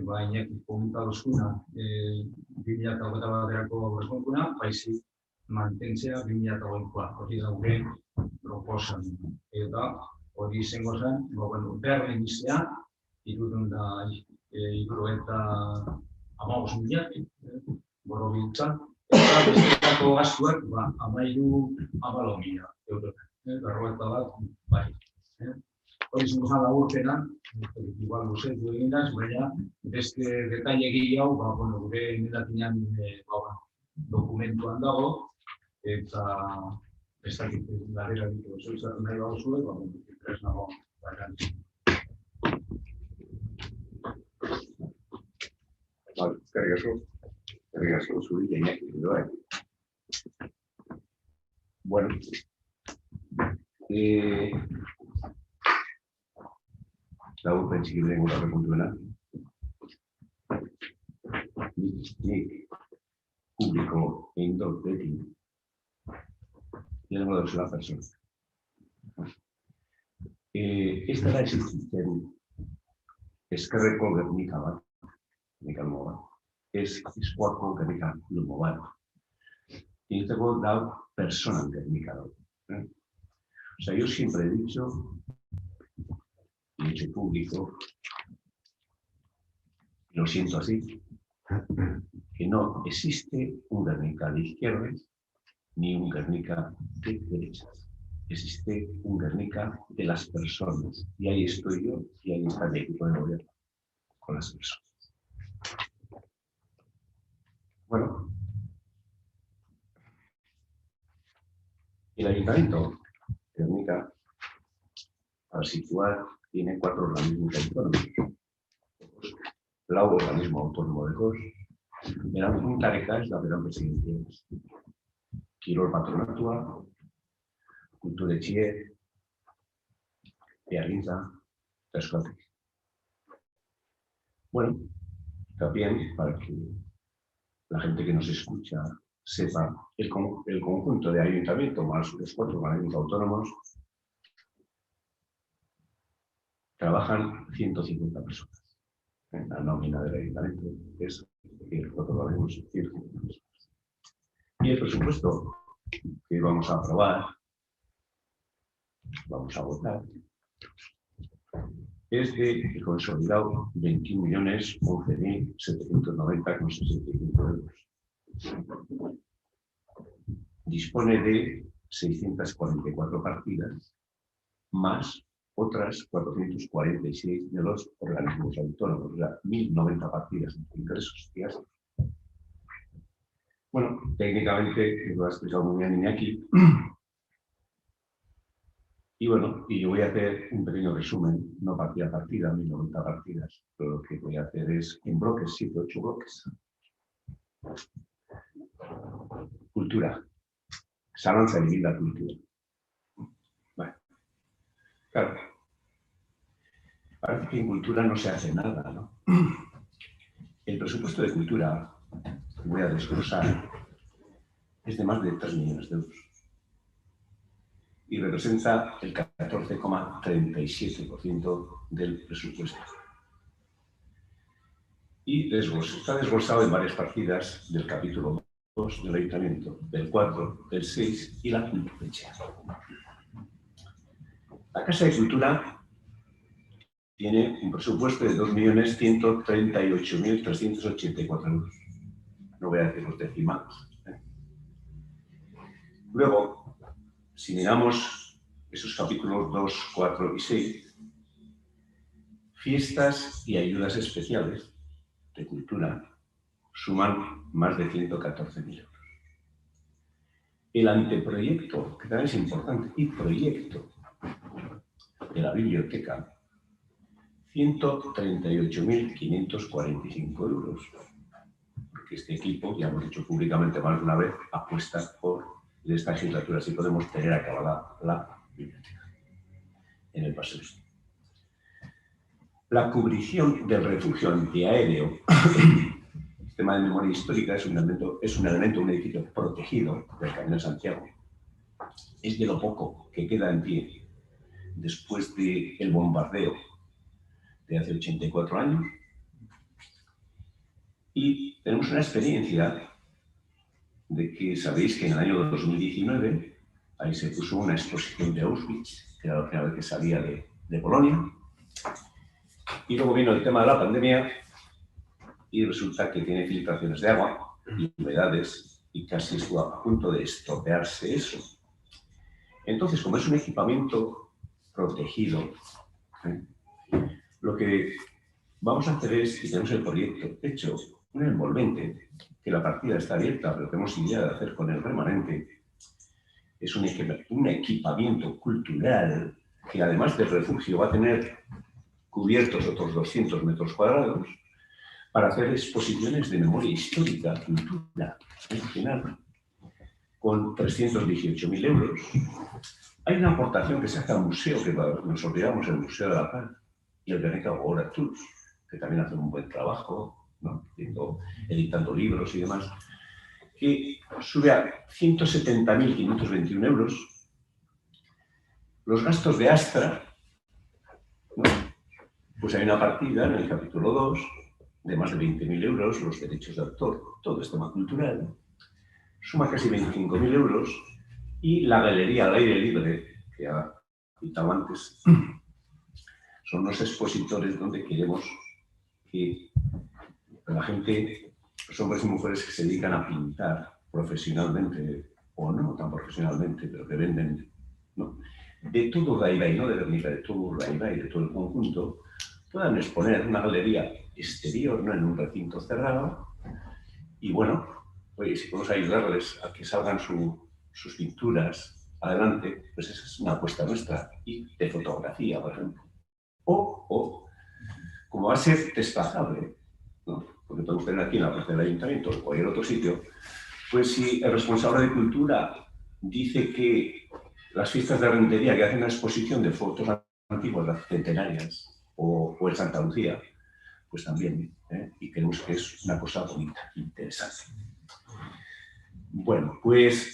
inak komentadozkuna, 2008-erako berskonkuna, baizik mantentzea 2008-koa, hori daure proposatzen. Eta hori izango zen, berdin iztea, 350.000, boro biltzat, eta bestetako gastuak 13.000 euro. Berroeta bat, bai. hori izango zen laburpena, igual luzeitu egin naiz, baina beste detaile gehiago, gure emendatinean dokumentuan dago, eta ez dakit galera ditu, zoizatu nahi bauzue, ez nago baina. Eskerrik asko zuri, Iñaki, bai. Bueno, laburpen txiki beren gura puntuena. Nik publiko egin dut beti, lehenengo dauzela persona. Ez dara existitzen Ezkerreko Gernika bat, Gernika Lumo bat, ez Eskuako Gernika Lumo bat. Egiteko da personan Gernika dut. O sea, yo siempre he dicho, y he hecho público, y lo siento así, que no existe un Gernika de izquierdas ni un Gernika de derechas. Existe un Gernika de las personas. Y ahí estoy yo y ahí está el equipo de gobierno, con las personas. Bueno, el ayuntamiento de Gernika, para situar, tiene 4 organismos autónomos. Lau organismo autónomo de COS, Erantzuntareka ez da beran presidentzia. Kirol patronatua, kulturetxie, behargintza, eta eskolategi. Bueno, también para que la gente que nos escucha sepa el conjunto de ayuntamiento más los 4 organismos autónomos trabajan 150 personas. En la nómina del ayuntamiento es decir, 4 organismos 150 personas. Y el presupuesto que vamos a aprobar, vamos a votar, es de consolidado 21.011.790,65 euros. Dispone de 644 partidas, más otras 446 de los organismos autónomos, o sea, 1.090 partidas de ingresos y gastos. Bueno, técnicamente lo ha explicado muy bien Iñaki. Y bueno, y yo voy a hacer un pequeño resumen, no partida a partida, 1.090 partidas, pero lo que voy a hacer es en bloques, 7, 8 bloques. Cultura. Zalanza y la cultura. Bueno, claro. Parece que en cultura no se hace nada, ¿no? El presupuesto de cultura, que voy a desglosar, es de más de 3 millones de euros. Y representa el 14,37% del presupuesto. Y está desglosado en varias partidas del capítulo 2 del ayuntamiento, del 4, del 6 y la cultura. La Casa de Cultura tiene un presupuesto de 2.138.384 euros. No voy a decir los decimales. Luego, si miramos esos capítulos 2, 4 y 6, fiestas y ayudas especiales de cultura suman más de 114.000 euros. El anteproyecto, que también es importante, y proyecto de la biblioteca, 138.545 euros. Porque este equipo, ya hemos dicho públicamente más de una vez, apuesta por de esta legislatura, si podemos tener acabada la biblioteca en el paseo. La cubrición del refugio antiaéreo, el sistema de memoria histórica, es un elemento, un edificio protegido del Camino de Santiago. Es de lo poco que queda en pie después del bombardeo de hace 84 años. Y tenemos una experiencia de que sabéis que en el año 2019 ahí se puso una exposición de Auschwitz, que era la primera vez que salía de Polonia. Y luego vino el tema de la pandemia y resulta que tiene filtraciones de agua y humedades y casi estuvo a punto de estropearse eso. Entonces, como es un equipamiento protegido, Lo que vamos a hacer es, y tenemos el proyecto hecho, un envolvente, que la partida está abierta, pero tenemos idea de hacer con el remanente. Es un equipamiento cultural que además del refugio va a tener cubiertos otros 200 metros cuadrados para hacer exposiciones de memoria histórica, cultura, nacional, con 318.000 euros. Hay una aportación que se hace al museo, que nos olvidamos, el Museo de la Paz y el Guernica Gogora Tours, que también hacen un buen trabajo, ¿no? Editando libros y demás, que sube a 170.521 euros. Los gastos de Astra, ¿no? Pues hay una partida en el capítulo 2 de más de 20.000 euros, los derechos de autor, todo es tema cultural, suma casi 25.000 euros, y la galería al aire libre, que ha citado antes, son los expositores donde queremos que la gente, los hombres y mujeres que se dedican a pintar profesionalmente, o no tan profesionalmente, pero que venden, ¿no?, de todo Urdaibai, no de Guernica, de todo Urdaibai, de todo el conjunto, puedan exponer una galería exterior, no en un recinto cerrado. Y bueno, oye, si podemos ayudarles a que salgan sus pinturas adelante, pues esa es una apuesta nuestra, y de fotografía, por ejemplo. O como va a ser desplazable, ¿no?, porque podemos tener aquí en la plaza del ayuntamiento o en cualquier otro sitio, pues si el responsable de cultura dice que las fiestas de Rentería, que hacen una exposición de fotos antiguas, centenarias, o en Santa Lucía, pues también, y creemos que es una cosa bonita, interesante. Bueno, pues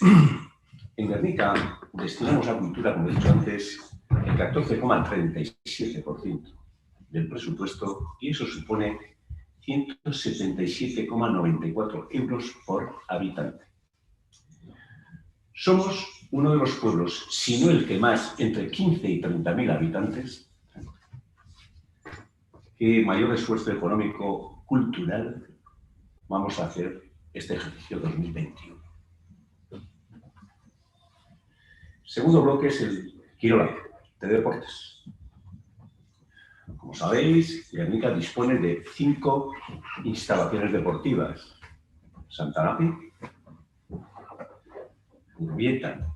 en Guernica destinamos a cultura, como he dicho antes, el 14,37% del presupuesto, y eso supone 177,94 euros por habitante. Somos uno de los pueblos, si no el que más, entre 15 y 30.000 habitantes, que mayor esfuerzo económico cultural vamos a hacer este ejercicio 2021. Segundo bloque es el Quirola, de deportes. Como sabéis, Guernica dispone de 5 instalaciones deportivas: Santanapi, Urbieta,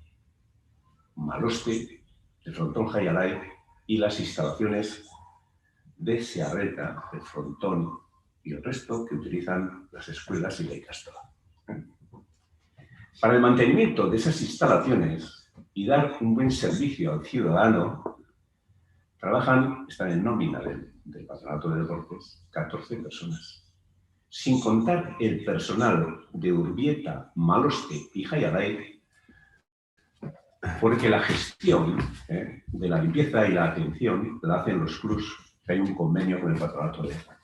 Maloste, el Frontón Jaialai y las instalaciones de Searreta, el Frontón y el resto que utilizan las escuelas y la Ikastola. Para el mantenimiento de esas instalaciones y dar un buen servicio al ciudadano, están en nómina del Patronato de Deportes 14 personas, sin contar el personal de Urbieta, Maloste y Jaialai, porque la gestión de la limpieza y la atención la hacen los clubs, que hay un convenio con el Patronato de Deportes.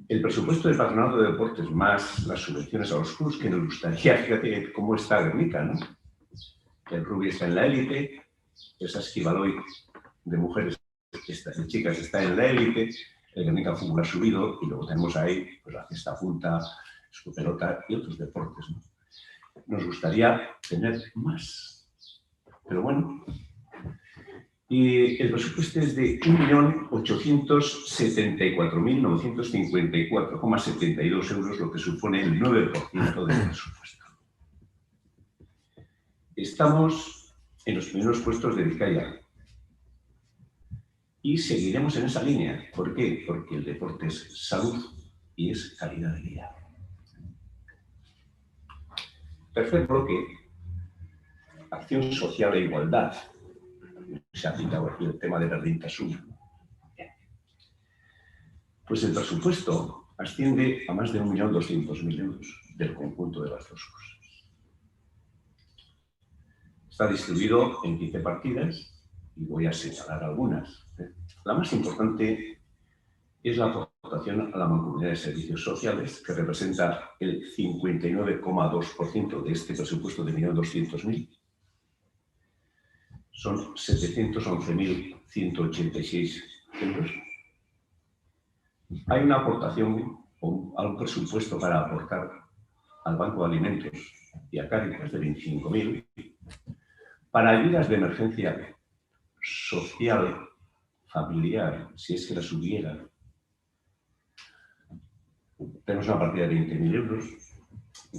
El presupuesto del Patronato de Deportes más las subvenciones a los clubs, que nos gustaría, fíjate cómo está Guernica, ¿no? El rugby está en la élite, esa Esquivaloy de mujeres, de chicas, está en la élite, el Guernica Fútbol ha subido, y luego tenemos ahí pues, la cesta punta, escupelota y otros deportes, ¿no? Nos gustaría tener más, pero bueno. Y el presupuesto es de 1.874.954,72 euros, lo que supone el 9% del presupuesto. Estamos en los primeros puestos de Vizcaya y seguiremos en esa línea. ¿Por qué? Porque el deporte es salud y es calidad de vida. Tercer bloque, acción social e igualdad. Se ha citado aquí el tema de Berdintasun. Pues el presupuesto asciende a más de 1.200.000 euros del conjunto de las dos cosas. Está distribuido en 15 partidas y voy a señalar algunas. La más importante es la aportación a la Mancomunidad de Servicios Sociales, que representa el 59,2% de este presupuesto de 1.200.000. Son 711.186 euros. Hay una aportación a un presupuesto para aportar al Banco de Alimentos y a Cáritas de 25.000 para ayudas de emergencia social, familiar, si es que las hubiera, tenemos una partida de 20.000 euros,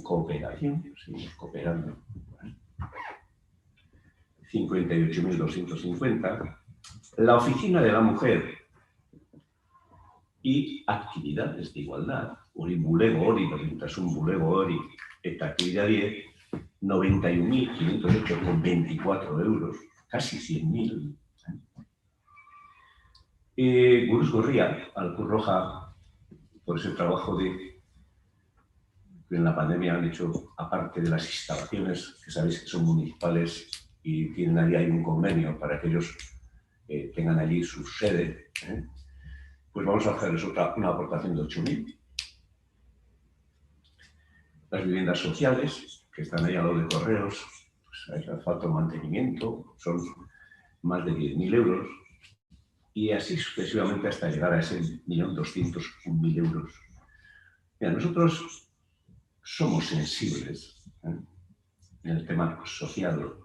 cooperación, seguimos cooperando, 58.250, la oficina de la mujer y actividades de igualdad, hori bulego hori, berdintasun bulego hori, eta actividad 10, 91.508,24 euros, casi 100.000. Guruz Gorria, al Cruz Roja, por ese trabajo que en la pandemia han hecho, aparte de las instalaciones, que sabéis que son municipales y tienen allí hay un convenio para que ellos tengan allí su sede, pues vamos a hacerles una aportación de 8.000. Las viviendas sociales, que están ahí a lo de correos, pues hay falta de mantenimiento, son más de 10.000 euros, y así sucesivamente hasta llegar a ese 1.201.000 euros. Mira, nosotros somos sensibles en el tema social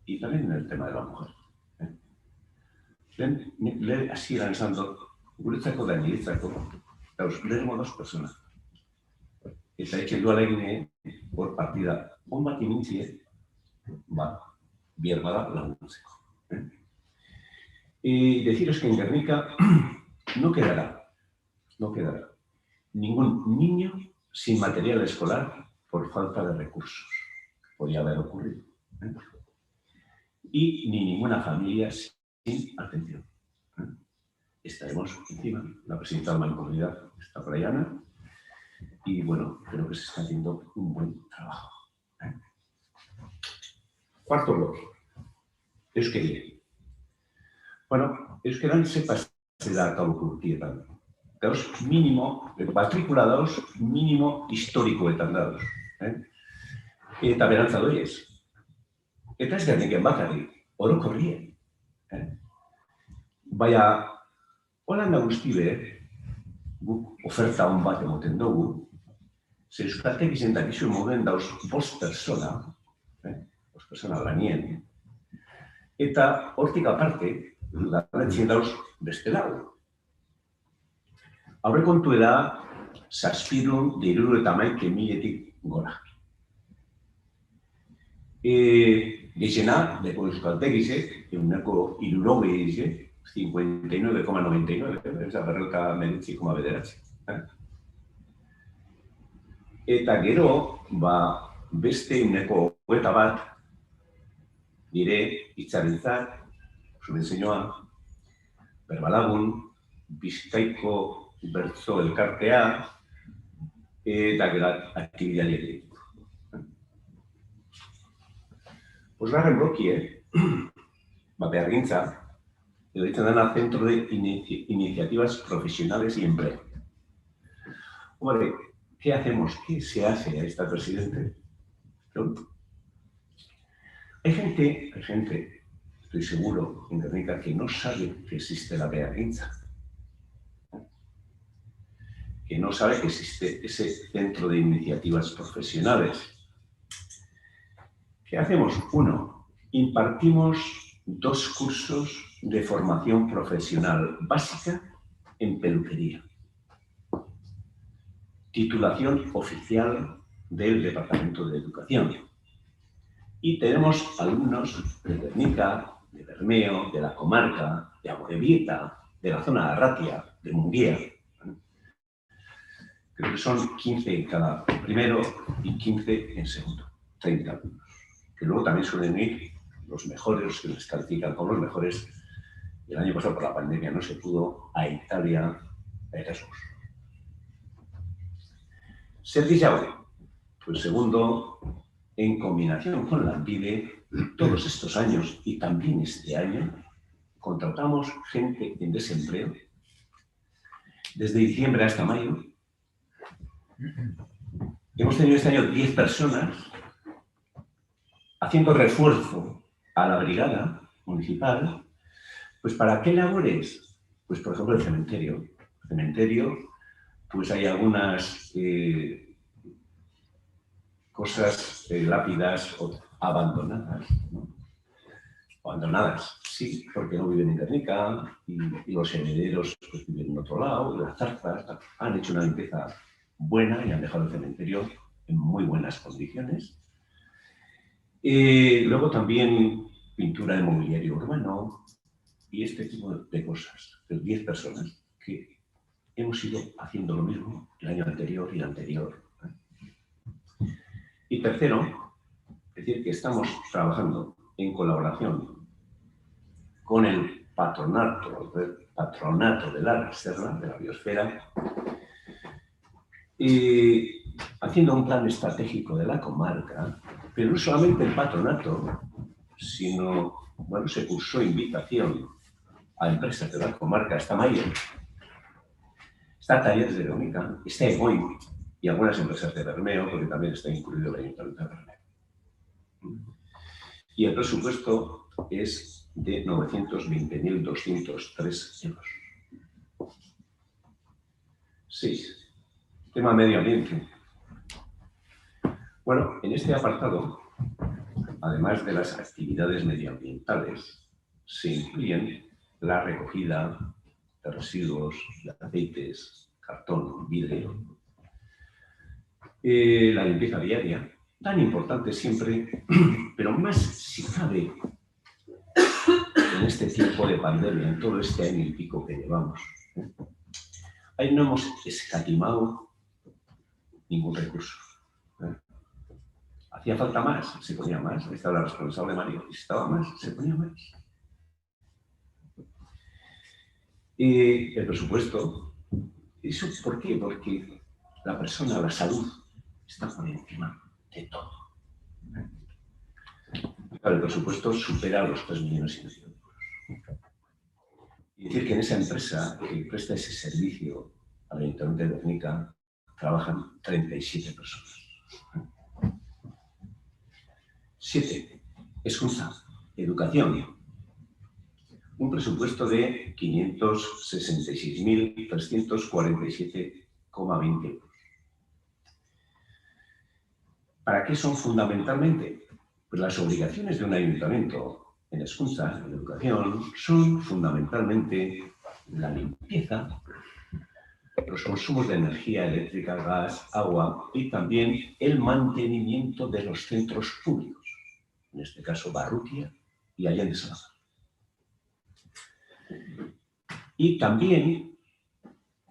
y también en el tema de la mujer. Le así lanzando, guretzako da niretzako, lehenengo 2 personas. Eta etxe dualegine por partida on bat imintzie, bierda da laguntzeko. Y deciros que en Guernica no quedará ningún niño sin material escolar por falta de recursos. Podría haber ocurrido. Y ni ninguna familia sin atención. Estaremos encima. La presidenta de la Mancomunidad está por allá, ¿no? Y bueno, creo que se está haciendo un buen trabajo. Cuarto bloque. Euskadi. Bueno, Euskadan se pasará a cabo urtietan. Dauz mínimo, matrícula dauz mínimo historikoetan dauz. Eta berantza doiez. Eta ez gerniken bakarrik, orokorrien. Baina, holan da guztibe, guk oferta hon bat emoten dugu, ze euskaltek izendak izu moden dauz 5 persona, 5 persona lanien, eta hortik aparte, garrantzien dauz beste lau. Aurrekontu da, 711.000 gora. Gehixena, deko euskaltek izek, eguneko 59,99, ez da berreuta meditzi,9 bederatzi. Eta gero, beste eguneko 21 nire hitzarentzat, subventzioa, Berbalagun, Bizkaiko Bertso Elkartea, eta gero aktibidadiak. Posgarren blokie, behargintza, edo ditzen dena Centro de Iniciativas Profesionales y Empleo. Hombre, ¿qué hacemos? ¿Qué se hace? Ahí está el presidente. Hay gente, estoy seguro, en Guernica, que no sabe que existe la behargintza. Que no sabe que existe ese Centro de Iniciativas Profesionales. ¿Qué hacemos? 1. Impartimos 2 cursos de formación profesional básica en peluquería. Titulación oficial del Departamento de Educación. Y tenemos alumnos de Guernica, de Bermeo, de la comarca, de Amorebieta, de la zona de Arratia, de Munguía. Creo que son 15 en cada primero y 15 en segundo. 30 alumnos. Que luego también suelen ir los mejores, los que les califican como los mejores. El año pasado por la pandemia no se pudo a Italia, a Erasmus. Sergi Jau, pues segundo, en combinación con Lanbide, todos estos años y también este año, contratamos gente en desempleo desde diciembre hasta mayo. Hemos tenido este año 10 personas haciendo refuerzo a la brigada municipal, pues ¿para qué labores? Pues por ejemplo el cementerio. El cementerio, pues hay algunas cosas lápidas abandonadas, ¿no? Abandonadas, sí, porque no viven en Guernica y los herederos pues, viven en otro lado, y las zarzas han hecho una limpieza buena y han dejado el cementerio en muy buenas condiciones. Luego también pintura de mobiliario urbano y este tipo de cosas. 10 personas que hemos ido haciendo lo mismo el año anterior y el anterior. Y tercero, es decir, que estamos trabajando en colaboración con el patronato de la reserva, de la biosfera, haciendo un plan estratégico de la comarca, pero no solamente el patronato, sino, bueno, se cursó invitación a empresas de la comarca, está Mayer, está Talleres de Guernica, está EGOI y algunas empresas de Bermeo, porque también está incluido el Ayuntamiento de Bermeo. Y el presupuesto es de 920.203 euros. 6. Tema medio ambiente. Bueno, en este apartado, además de las actividades medioambientales, se incluyen la recogida de residuos, de aceites, cartón, vidrio, la limpieza diaria, tan importante siempre, pero más si cabe en este tiempo de pandemia, en todo este año y pico que llevamos. Ahí no hemos escatimado ningún recurso. Hacía falta más, se ponía más. Ahí estaba la responsable Mario, necesitaba más, se ponía más. Y el presupuesto, ¿eso por qué? Porque la persona, la salud, está por encima de todo. Claro, el presupuesto supera los 3,5 millones de euros. Y decir que en esa empresa que presta ese servicio al Ayuntamiento de Guernica trabajan 37 personas. 7. Escucha, educación. Un presupuesto de 566.347,20 euros. ¿Para qué son fundamentalmente? Pues las obligaciones de un ayuntamiento en Escucha, en educación, son fundamentalmente la limpieza, los consumos de energía eléctrica, gas, agua y también el mantenimiento de los centros públicos, en este caso Barrutia y Allende Salamanca. Y también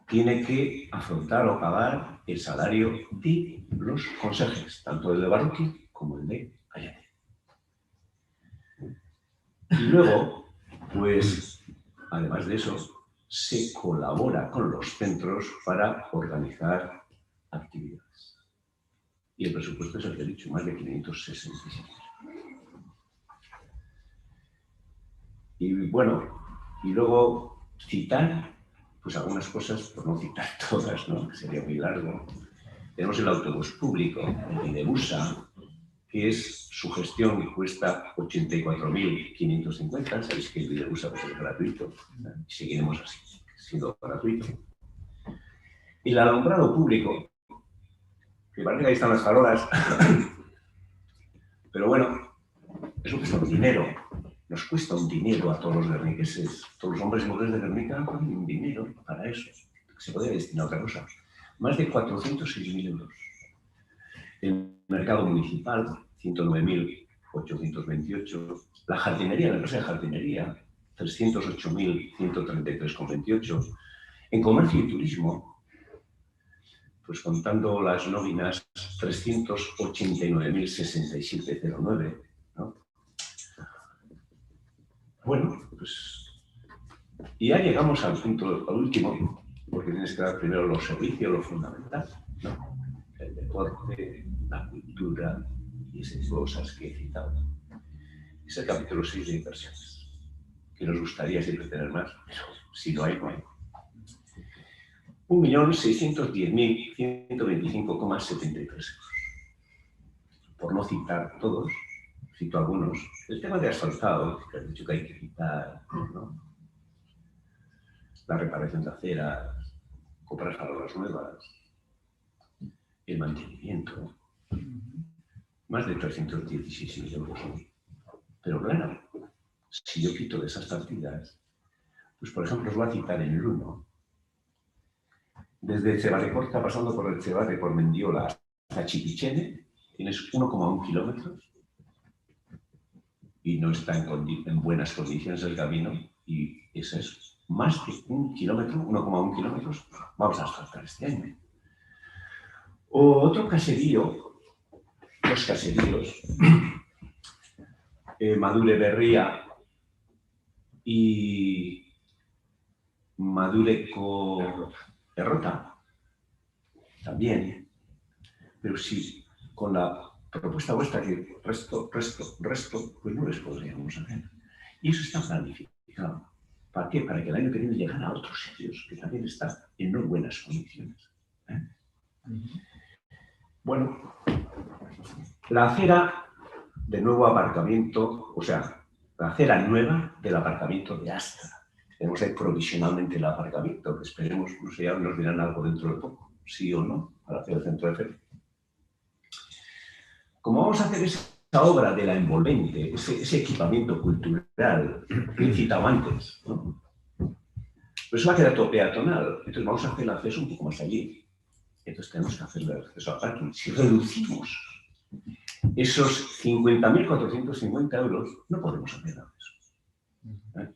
tiene que afrontar o pagar el salario de los conserjes, tanto el de Barrutia como el de Allende. Y luego, pues, además de eso, se colabora con los centros para organizar actividades. Y el presupuesto es el que he dicho, más de 567. Y bueno, y luego citar, pues algunas cosas, por no citar todas, ¿no? Que sería muy largo. Tenemos el autobús público, el de Busa, que es su gestión cuesta 84.550. Sabéis que el de Busa pues, es gratuito, y seguiremos así, siendo gratuito. Y el alumbrado público, que parece que ahí están las farolas, pero bueno, eso cuesta un dinero. Nos cuesta un dinero a todos los guerniqueses. Todos los hombres y mujeres de Guernica ponen un dinero para eso. Se podría destinar a otra cosa. Más de 406.000 euros. El mercado municipal, 109.828. La jardinería, la empresa de jardinería, 308.133,28. En comercio y turismo, pues contando las nóminas, 389.067,09, ¿no? Bueno, pues y ya llegamos al punto, al último, porque tienes que dar primero los servicios, lo fundamental, ¿no? El deporte, la cultura y esas cosas que he citado. Es el capítulo 6 de inversiones, que nos gustaría siempre tener más, pero si no hay, no hay. 1.610.125,73 euros. Por no citar todos, cito algunos. El tema de asfaltado, que has dicho que hay que quitar, ¿no? La reparación de aceras, comprar farolas nuevas, el mantenimiento, más de 316.000 euros. Pero claro, si yo quito de esas partidas, pues por ejemplo os voy a citar en el 1. Desde Cevarecorta, pasando por el Cebarre, por Mendiola hasta Chipichene, tienes 1,1 kilómetros y no está en buenas condiciones el camino, y eso es más de 1 kilómetro, 1,1 kilómetros, vamos a asfaltar este año. O otro caserío, dos caseríos, Madure Berría y Madureco Errota, también, pero sí, con la propuesta vuestra que resto, pues no les podríamos hacer. Y eso está planificado. ¿Para qué? Para que el año que viene lleguen a otros sitios que también están en no buenas condiciones. Bueno, la acera de nuevo aparcamiento, o sea, la acera nueva del aparcamiento de Astra. Tenemos ahí provisionalmente el aparcamiento, que esperemos, no sé, ya nos dirán algo dentro de poco, sí o no, para hacer el centro de feria. Como vamos a hacer esa obra de la envolvente, ese equipamiento cultural que he citado antes, ¿no? Pues va a quedar todo peatonal, entonces vamos a hacer el acceso un poco más allí. Entonces tenemos que hacer el acceso al parking. Si reducimos esos 50.450 euros, no podemos hacer nada de eso.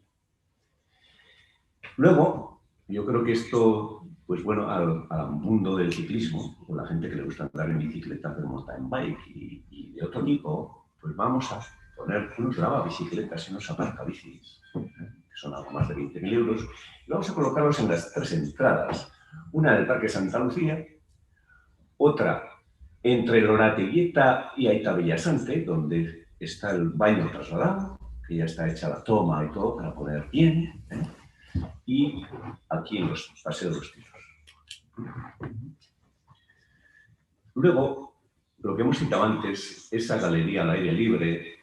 Luego, yo creo que esto, pues bueno, al mundo del ciclismo, o la gente que le gusta andar en bicicleta, hacer mountain bike y de otro tipo, pues vamos a poner unos lavabicicletas y unos aparcabicis, que son algo más de 20.000 euros, y vamos a colocarlos en las 3 entradas. Una en el Parque Santa Lucía, otra entre Lorateguieta y Aita Bellasante, donde está el baño trasladado, que ya está hecha la toma y todo para poner bien, y aquí en los paseos de los tiros. Luego, lo que hemos citado antes, esa galería al aire libre,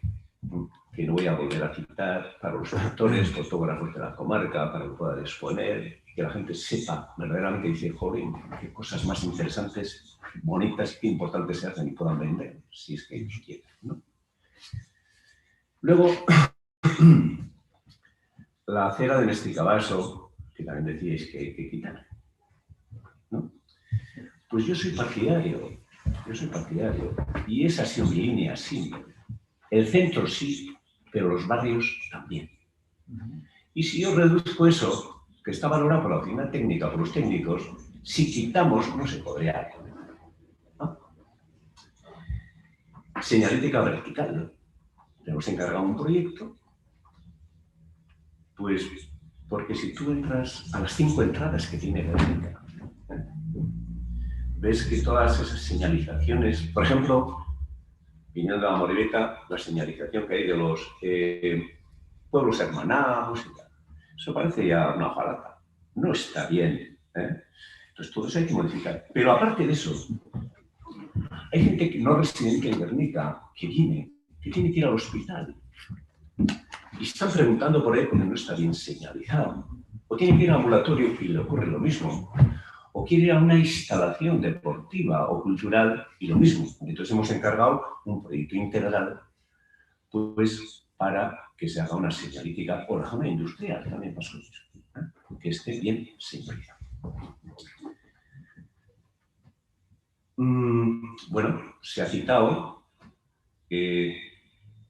que no voy a volver a citar, para los actores, fotógrafos de la comarca, para que puedan exponer, que la gente sepa verdaderamente, dice, joder, qué cosas más interesantes, bonitas, qué importantes se hacen y puedan vender, si es que ellos quieren, ¿no? Luego, la acera de Mestricabaso, que también decíais que hay que quitar, ¿no? Pues yo soy partidario, y esa ha sido mi línea siempre. El centro sí, pero los barrios también. Y si yo reduzco eso, que está valorado por la oficina técnica, por los técnicos, si quitamos, no se podría hacer, ¿no? Señalética vertical. Tenemos encargado un proyecto, pues, porque si tú entras a las 5 entradas que tiene Guernica, ves que todas esas señalizaciones, por ejemplo, viniendo a Moribeta, la señalización que hay de los pueblos hermanados y tal, eso parece ya una hojalata, no está bien, ¿eh? Entonces todo eso hay que modificar. Pero aparte de eso, hay gente que no residente en Guernica, que tiene que ir al hospital. Y están preguntando por ahí porque no está bien señalizado. O tiene que ir al ambulatorio y le ocurre lo mismo. O quiere ir a una instalación deportiva o cultural y lo mismo. Entonces hemos encargado un proyecto integral pues, para que se haga una señalítica o la zona industrial también pasó eso, ¿eh? Que esté bien señalizado. Bueno, se ha citado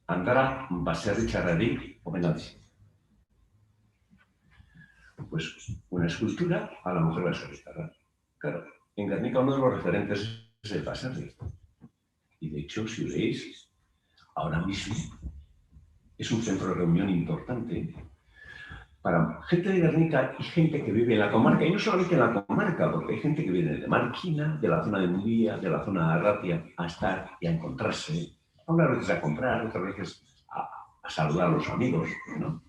Andara Baserri-Txarrari homenaje. Pues una escultura a la mujer baserritarra. Claro, en Guernica uno de los referentes es el Baserri. Y de hecho, si veis, ahora mismo es un centro de reunión importante para gente de Guernica y gente que vive en la comarca. Y no solamente en la comarca, porque hay gente que viene de Marquina, de la zona de Munguía, de la zona de Arratia, a estar y a encontrarse. Unas veces a comprar, otras veces a saludar a los amigos, ¿no?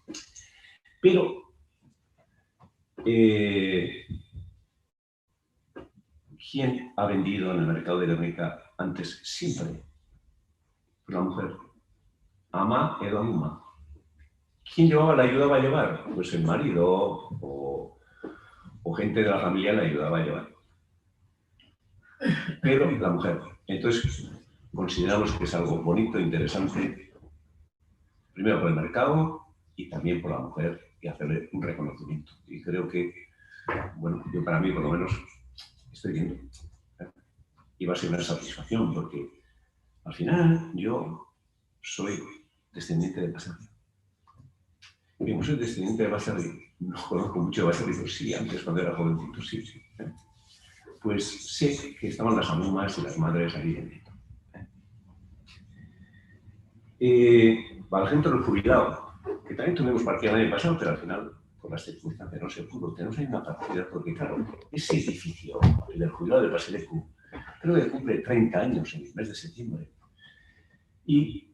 Pero ¿quién ha vendido en el mercado de Guernica antes siempre? Pues la mujer. Ama edo amuma. ¿Quién llevaba la ayudaba a llevar? Pues el marido o gente de la familia la ayudaba a llevar. Pero la mujer. Entonces, consideramos que es algo bonito, interesante, primero por el mercado y también por la mujer y hacerle un reconocimiento. Y creo que, bueno, yo para mí por lo menos estoy viendo. Y va a ser una satisfacción porque al final yo soy descendiente de Baserri. Y como soy descendiente de Baserri, no conozco mucho de Baserri, pero sí, antes cuando era jovencito, sí. Pues sé que estaban las amumas y las madres ahí dentro. Para el centro del jubilado, que también tuvimos partida el año pasado, pero al final, por las circunstancias, no se pudo. Tenemos ahí una partida porque, claro, ese edificio, el del jubilado de Paselecu, creo que cumple 30 años en el mes de septiembre. Y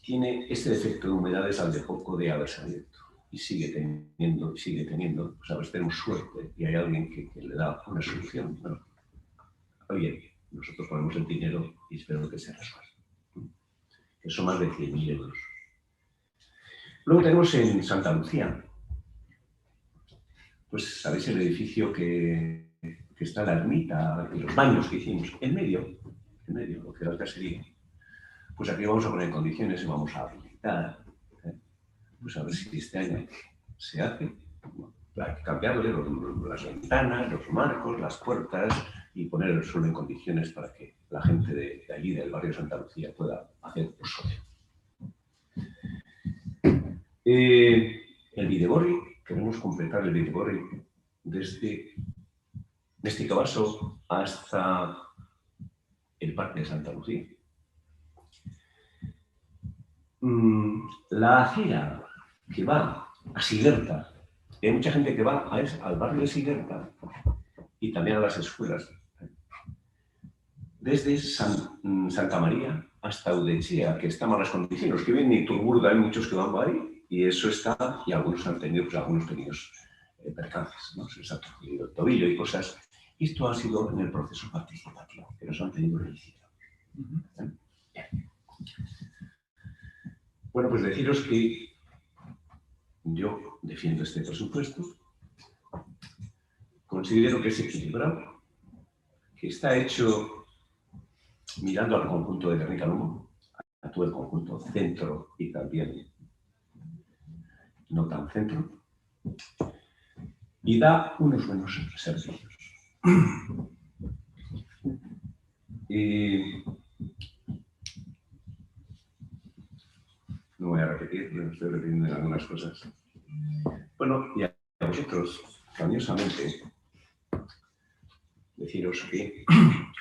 tiene este defecto de humedades al de poco de haberse abierto. Y sigue teniendo, pues a ver, tenemos suerte y hay alguien que le da una solución. Bueno, oye, nosotros ponemos el dinero y espero que se resuelva. Que son más de 100.000 euros. Luego tenemos en Santa Lucía, pues sabéis el edificio que está en la ermita y los baños que hicimos, en medio, lo que era el caserío. Pues aquí vamos a poner condiciones y vamos a habilitar, pues a ver si este año se hace. Bueno, hay que cambiarle las ventanas, los marcos, las puertas y poner el suelo en condiciones para que la gente de allí, del barrio de Santa Lucía, pueda hacer uso de él. El Bidegorri, queremos completar el Bidegorri desde Cabaso hasta el Parque de Santa Lucía. La acera que va a Sigerta, hay mucha gente que va al barrio de Sigerta y también a las escuelas, desde Santa María hasta Udechea, que está en malas condiciones, que viene Iturburda, hay muchos que van por ahí, y eso está, y algunos han tenido pues, algunos pequeños percances, ¿no? Se les ha torcido el tobillo y cosas. Y esto ha sido en el proceso participativo, que nos han tenido realizado. Bueno, pues deciros que yo defiendo este presupuesto, considero que es equilibrado, que está hecho mirando al conjunto de Guernica-Lumo, a todo el conjunto centro y también no tan centro, y da unos buenos servicios. No voy a repetir, me estoy repitiendo en algunas cosas. Bueno, y a vosotros, cariñosamente, deciros que,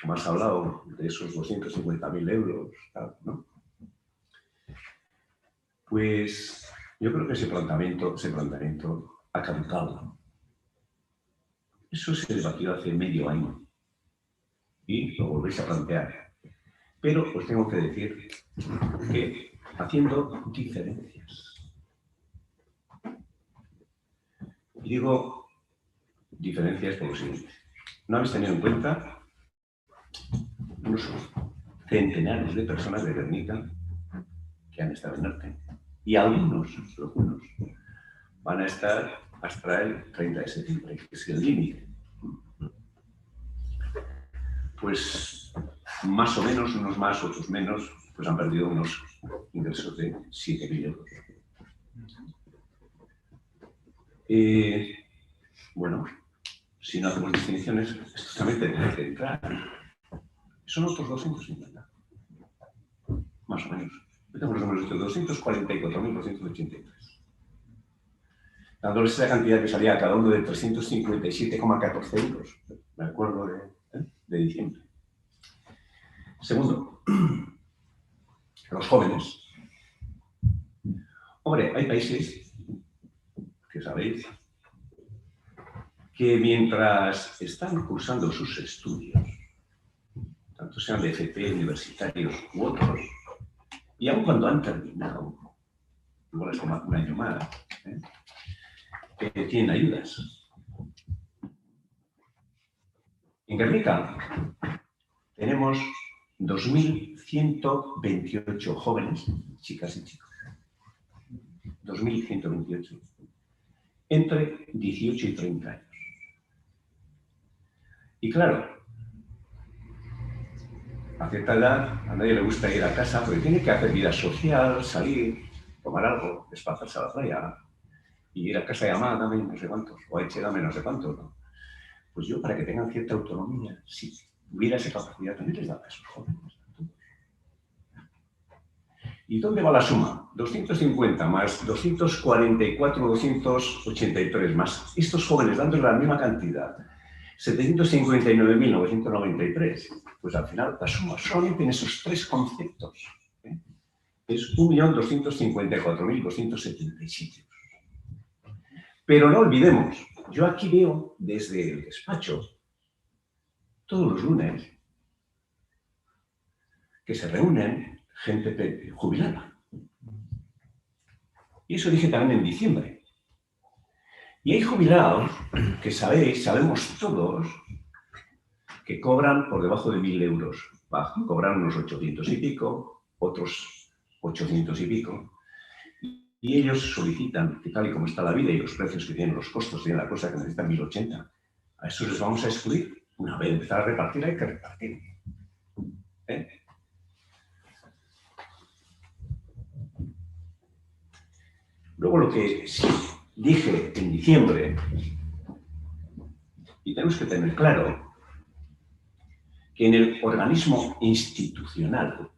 como has hablado de esos 250.000 euros, ¿no? Pues yo creo que ese planteamiento ha caducado. Eso se debatió hace medio año y lo volvéis a plantear. Pero os tengo que decir que haciendo diferencias. Y digo diferencias por lo siguiente. No habéis tenido en cuenta unos centenares de personas de Guernica que han estado en arte. Y algunos van a estar hasta el 30 de septiembre, que es el límite. Pues más o menos, unos más, otros menos, pues han perdido unos ingresos de 7.000 euros. Bueno, si no hacemos distinciones, esto también tendría que entrar. Son otros 250, más o menos. Tenemos los números de 244.283. Dándoles esa cantidad que salía a cada uno de 357,14 euros, me acuerdo de diciembre. Segundo, los jóvenes. Hombre, hay países que sabéis que mientras están cursando sus estudios, tanto sean de FP, universitarios u otros, y aun cuando han terminado, igual es un año más, tienen ayudas. En Guernica tenemos 2.128 jóvenes, chicas y chicos. 2.128. Entre 18 y 30 años. Y claro, a cierta edad a nadie le gusta ir a casa porque tiene que hacer vida social, salir, tomar algo, desplazarse a la playa, y ir a casa de mamá, dame no sé cuántos, o a Eche, dame no sé cuántos, ¿no? Pues yo, para que tengan cierta autonomía, si hubiera esa capacidad, también les daba a esos jóvenes. ¿Y dónde va la suma? 250 más 244, 283 más estos jóvenes dándoles la misma cantidad, 759.993. Pues al final la suma solamente en esos tres conceptos es 1.254.277. Pero no olvidemos, yo aquí veo desde el despacho todos los lunes que se reúnen gente jubilada. Y eso dije también en diciembre. Y hay jubilados que sabemos todos, que cobran por debajo de 1.000 euros. Cobran unos 800 y pico, otros 800 y pico. Y ellos solicitan, que tal y como está la vida y los precios que tienen, los costos de la cosa, que necesitan 1.080, a eso les vamos a excluir. Una vez empezar a repartir, hay que repartir. Luego lo que sí dije en diciembre, y tenemos que tener claro, que en el organismo institucional,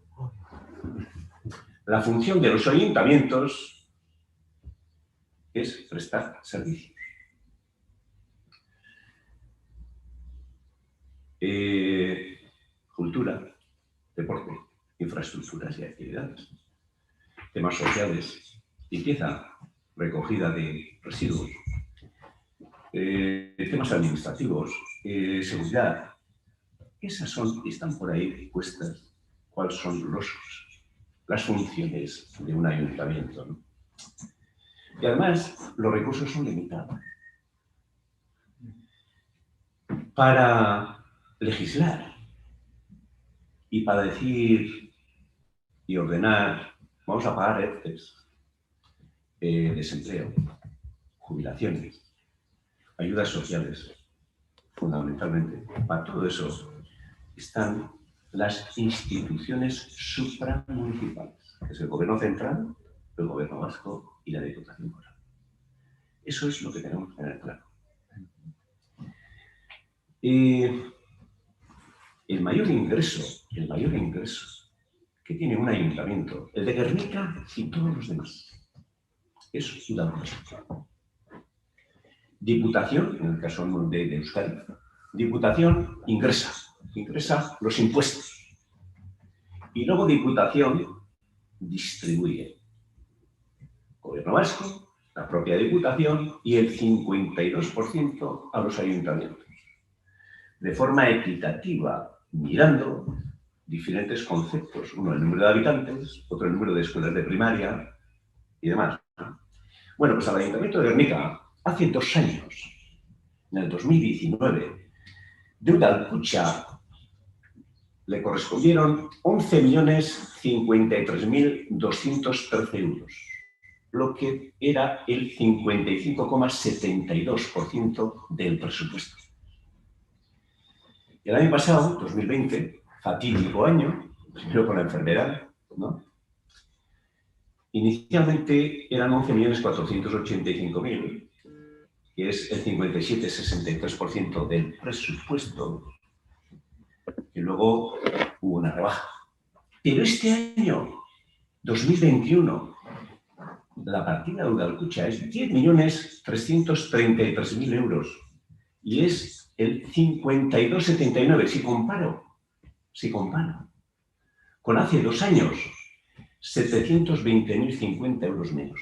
la función de los ayuntamientos es prestar servicios. Cultura, deporte, infraestructuras y actividades, temas sociales, limpieza, recogida de residuos, temas administrativos, seguridad. Esas están por ahí puestas, cuáles son las funciones de un ayuntamiento, ¿no? Y además, los recursos son limitados. Para legislar y para decir y ordenar, vamos a pagar ERTES, desempleo, jubilaciones, ayudas sociales, fundamentalmente. Para todo eso están las instituciones supramunicipales, que es el Gobierno central, el Gobierno vasco y la Diputación Foral. Eso es lo que tenemos que tener claro. El mayor ingreso que tiene un ayuntamiento, el de Guernica y todos los demás, es Udalkutxa. Diputación, en el caso de Euskadi, Diputación ingresa los impuestos. Y luego Diputación distribuye. Gobierno vasco, la propia Diputación y el 52% a los ayuntamientos. De forma equitativa, mirando diferentes conceptos. Uno, el número de habitantes, otro, el número de escuelas de primaria y demás. Bueno, pues al Ayuntamiento de Guernica, hace 2 años, en el 2019, de Udalkutxa le correspondieron 11.053.213 euros, lo que era el 55,72% del presupuesto. El año pasado, 2020, fatídico año, primero con la enfermedad, ¿no? Inicialmente eran 11.485.000, que es el 57,63% del presupuesto, y luego hubo una rebaja. Pero este año, 2021, la partida de Udalkutxa es 10.333.000 euros y es el 52,79. Si comparo con hace 2 años, 720.050 euros menos.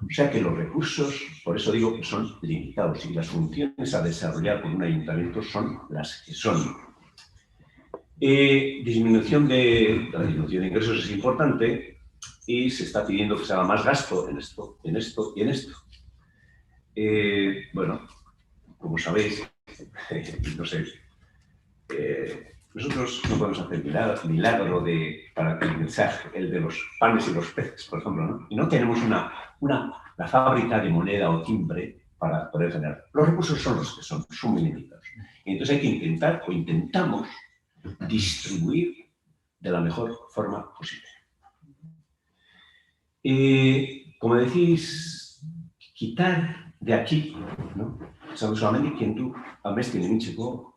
O sea que los recursos, por eso digo que son limitados y las funciones a desarrollar por un ayuntamiento son las que son. La disminución de ingresos es importante y se está pidiendo que se haga más gasto en esto, en esto y en esto. Bueno, como sabéis, no sé, nosotros no podemos hacer milagro para que el mensaje, el de los panes y los peces, por ejemplo, ¿no? Y no tenemos la fábrica de moneda o timbre para poder generar. Los recursos son los que son muy limitados. Y entonces hay que intentar, o intentamos, distribuir de la mejor forma posible. Como decís, quitar de aquí, no? Esan duzu, amendik kendu, amestien emintzeko,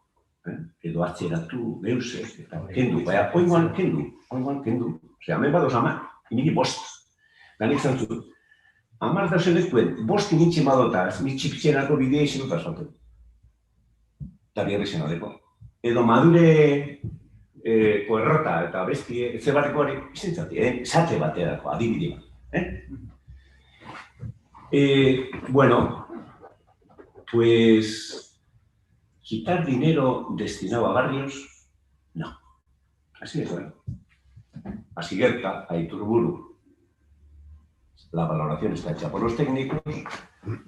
edo atzeratu, deuse, eta kendu, baina, oingoan kendu, hemen badoz ama, iniki bost. Ganik zantzut, amar da zelekuen, bost initxe madotaz, mitxiptxerako bidea izin dut asfaltu. Eta biarri zen adeko. Edo madure errota eta bestie, etxe batekoari, izentzati, esate baterako, adibidea. Bueno, pues quitar dinero destinado a barrios, no. Así de claro. A Siguerta, a Iturburu, la valoración está hecha por los técnicos.